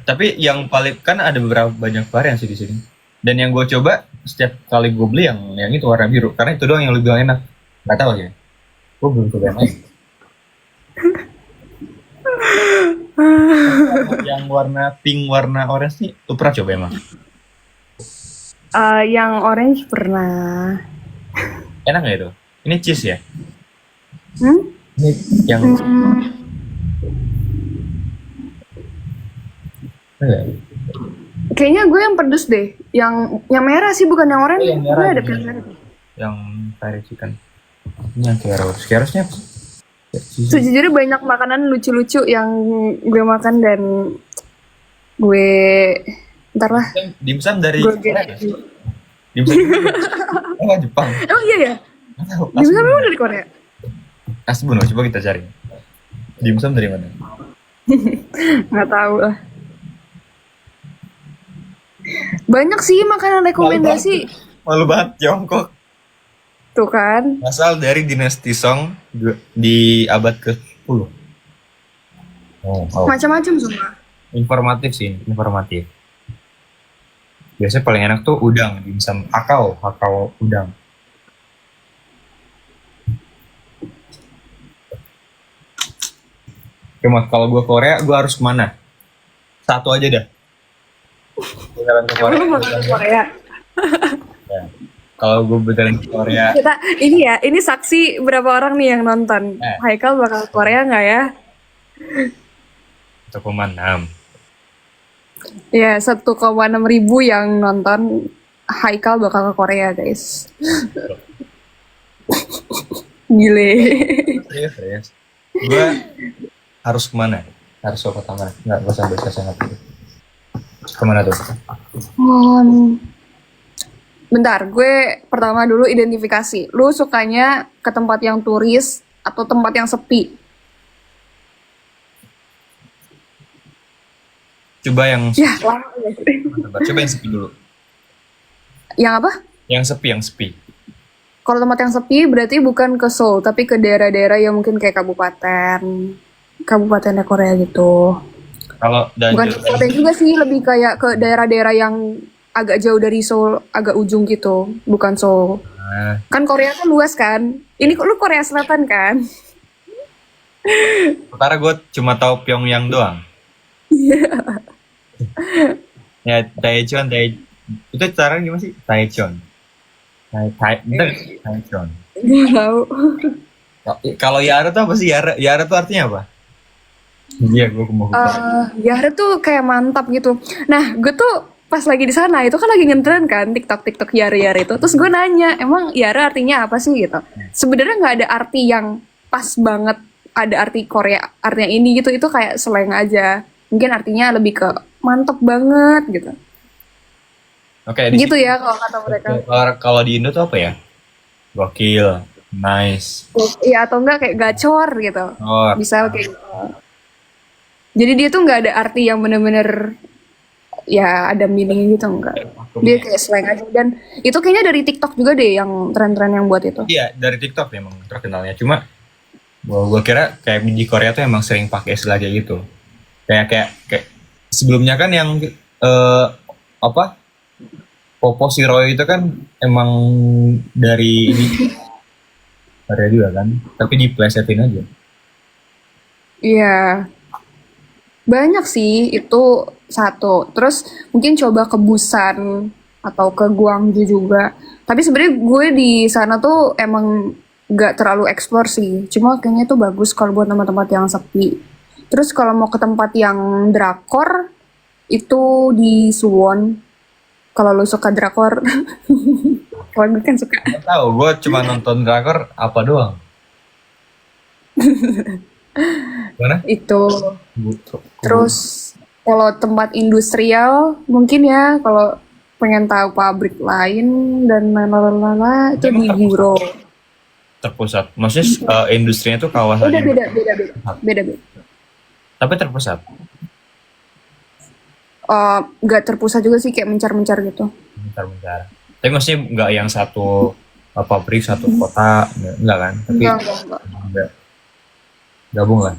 Tapi yang paling kan ada beberapa banyak varian sih di sini. Dan yang gue coba setiap kali gue beli yang itu warna biru, karena itu doang yang lebih bilang enak. Gak tahu sih. Gue belum coba yang lain. Yang warna pink, warna orange nih, lu pernah coba emang? Yang orange pernah. Enak gak itu? Ini cheese ya? Ini yang Kayaknya gue yang pedes deh. Yang merah sih, bukan yang orange. yang merah. Gue ada pilihan merah. Yang curry chicken. Ini yang keros. Kerosnya apa? Sejujurnya banyak makanan lucu-lucu yang gue makan dan gue ntar lah. Dimsum dari Gue Korea nggak sih? Dimsum Jepang. Emang iya ya? Nggak tahu. Dimsum memang dari Korea? Asbun, coba kita cari. Dimsum dari mana? Nggak tahu lah. Banyak sih makanan rekomendasi. Malu banget, Tiongkok. Tuh kan. Asal dari dinasti Song di abad ke-10. Macam-macam semua. Informatif sih, informatif. Biasanya paling enak tuh udang, dimsum hakau udang. Cuma kalau gue Korea, gue harus kemana? Satu aja dah. Jalan ke Emang lu makan Korea? Ya. kalau gue beneran ke Korea, Kita ini saksi berapa orang nih yang nonton. Haikal bakal ke Korea nggak ya? 1,6. Ya 1,6 ribu yang nonton. Haikal bakal ke Korea guys. Gile. Serius. Gue harus kemana? Harus ke kota mana? Nggak usah bahasa sangat itu. Kemana tuh? Bentar, gue pertama dulu identifikasi. Lu sukanya ke tempat yang turis atau tempat yang sepi? Coba yang Ya, lama ya. coba yang sepi dulu. Yang apa? Yang sepi. Kalau tempat yang sepi berarti bukan ke Seoul, tapi ke daerah-daerah yang mungkin kayak kabupatennya Korea gitu. Kalau dan Bukan kabupaten juga sih, lebih kayak ke daerah-daerah yang agak jauh dari Seoul, agak ujung gitu, bukan Seoul. Kan Korea kan luas kan? Ini lu Korea Selatan kan? sementara gue cuma tahu Pyongyang doang. Ya Daejeon, itu cara gimana sih? Daejeon. Daejeon. Gak tahu. Kalau Yara tuh apa sih? Yara tuh artinya apa? Iya, gue mau Yara tuh kayak mantap gitu. Nah, gue tuh pas lagi di sana itu kan lagi ngetren kan TikTok Yara itu. Terus gue nanya, emang Yara artinya apa sih gitu? Sebenarnya nggak ada arti yang pas banget. Ada arti Korea, artinya ini gitu. Itu kayak slang aja. Mungkin artinya lebih ke mantap banget gitu. Oke, Gitu ya kalau kata mereka. Kalau di Indo tuh apa ya? Gokil, nice. Iya atau enggak kayak gacor gitu. Oh, Bisa kayak gitu. Jadi dia tuh nggak ada arti yang bener-bener ya ada meaning gitu enggak. Dia kayak slang aja dan itu kayaknya dari TikTok juga deh yang tren-tren yang buat itu. iya dari TikTok memang terkenalnya. Cuma gue kira kayak di Korea tuh emang sering pakai istilah kayak gitu. Kayak sebelumnya kan yang apa? Popo Siroy itu kan emang dari ini Korea juga kan, tapi diplesetin aja. Iya. Banyak sih itu satu. Terus mungkin coba ke Busan atau ke Gwangju juga. Tapi sebenarnya gue di sana tuh emang nggak terlalu eksplor sih. Cuma kayaknya itu bagus kalau buat tempat-tempat yang sepi. Terus kalau mau ke tempat yang drakor itu di Suwon. Kalau lo suka drakor, kalau gue kan suka. Gak tahu, gue cuma nonton drakor apa doang. Mana? Itu. Terus kalau tempat industrial mungkin ya kalau pengen tahu pabrik lain dan lalalala itu di Guro. Terpusat. Maksudnya industrinya tuh kawasan. Beda. Tapi terpusat. Nggak terpusat juga sih kayak mencar-mencar gitu. Bentar. Tapi maksudnya nggak yang satu pabrik satu kota, enggak kan? Tapi Enggak. gabung lah.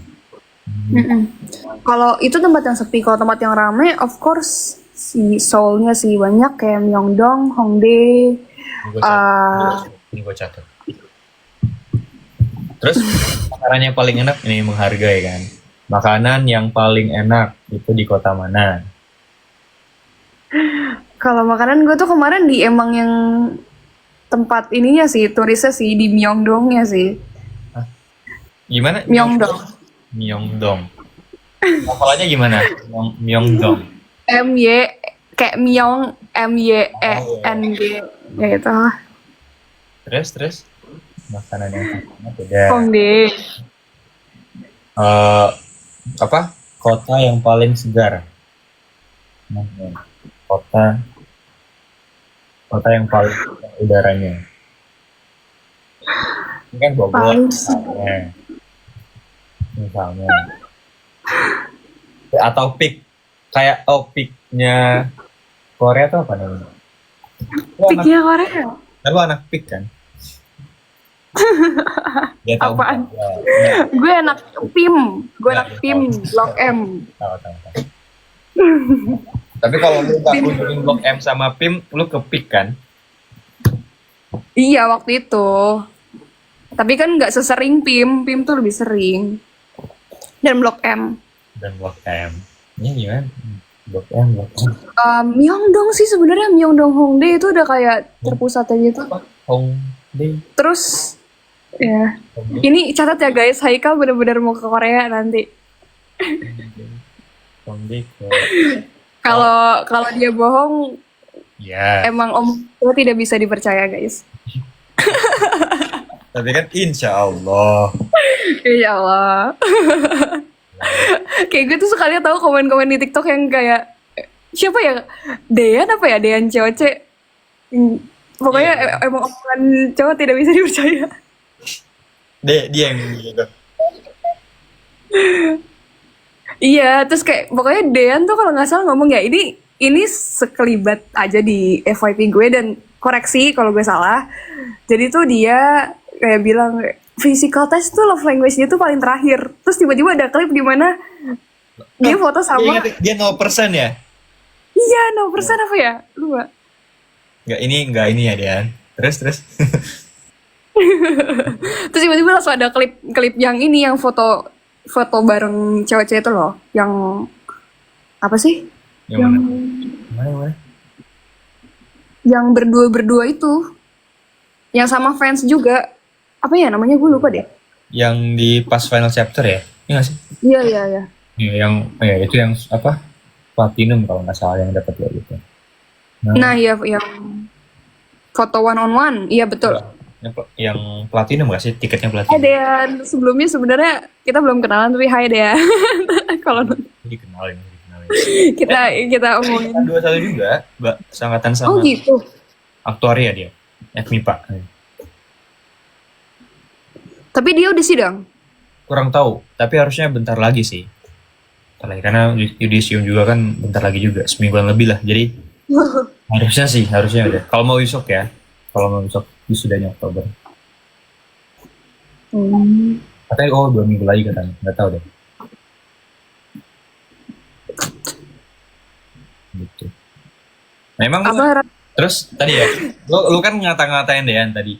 Kalau itu tempat yang sepi, kalau tempat yang rame, of course si Seoul-nya sih banyak kayak Myeongdong, Hongdae. Ini gue catat. Terus makanannya paling enak ini menghargai kan? Makanan yang paling enak itu di kota mana? Kalau makanan gue tuh kemarin di emang yang tempat ininya sih, turisnya sih di Myeongdongnya sih. Gimana? Myeongdong. Hafalannya gimana? Myeongdong. Kayak Myeong MYENG gitu. Terus makanan yang beda. Hongdae. Apa? Kota yang paling segar. Kota yang paling udaranya. Ini kan Bogor misalnya. Atau peak kayak peaknya Korea tuh apa namanya? Peaknya Korea. Lu anak peak kan? Dia tahu Apaan? ya. Gue anak PIM, Blok M. Tahu. Tapi kalau lu nggak kunjungin Blok M sama PIM, lu ke peak kan? Iya waktu itu. Tapi kan nggak sesering PIM tuh lebih sering. Dan Blok M. Dan Blok M. Ini gimana? Blok M. Myeongdong sih sebenarnya, Myeongdong Hongdae itu udah kayak terpusatnya gitu. Hongdae. Terus ya, ini catat ya guys, Haikal bener-bener mau ke Korea nanti. Hongdae. Kalau dia bohong, Ya. emang gue tidak bisa dipercaya guys. Tapi kan insya Allah. Ya Allah. Kayak gue tuh suka lihat tahu komen-komen di TikTok yang kayak siapa ya? Dean apa ya? Dean COC. Pokoknya emang omongan cowok tidak bisa dipercaya. Dia yang gitu. Iya, terus kayak pokoknya Dean tuh kalau nggak salah ngomong ya ini sekelibat aja di FYP gue dan koreksi kalau gue salah. Jadi tuh dia kayak bilang physical test tuh love language-nya tuh paling terakhir. Terus tiba-tiba ada klip di mana dia foto sama Dia 0% ya? iya 0% apa ya? Lupa. Enggak ini ya Dian. Terus. Terus tiba-tiba langsung ada klip yang ini yang foto bareng cewek-cewek itu loh, yang apa sih? Yang mana? Yang berdua itu. Yang sama fans juga. Apa ya namanya gue lupa deh. Yang di pas final chapter ya? Iya nggak sih? Iya. Ya, itu yang apa? Platinum kalau nggak salah yang dapat ya gitu. Nah, iya yang foto one on one. Iya betul. Yang platinum nggak sih? Tiketnya platinum. Hai Dean, sebelumnya sebenarnya kita belum kenalan tapi hai Dean. Kalau Dikenalin. kita omongin. 21 juga, Mbak. Sangkatan sama. Oh gitu. Aktuaria dia. FMIPA. Tapi dia udah sidang. Kurang tahu, tapi harusnya bentar lagi sih. Bentar lagi, karena yudisium juga kan bentar lagi juga, semingguan lebih lah. Jadi harusnya udah. Kalau mau besok ya, wisudanya Oktober. Katanya 2 minggu lagi katanya, nggak tahu deh. Gitu. Nah, emang terus tadi ya, lu kan ngata-ngatain Dean tadi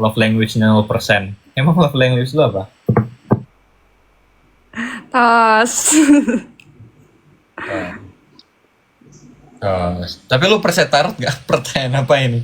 love language 0%. Emang love language lu apa? Tas. Tapi lu persetarot gak? Pertanyaan apa ini?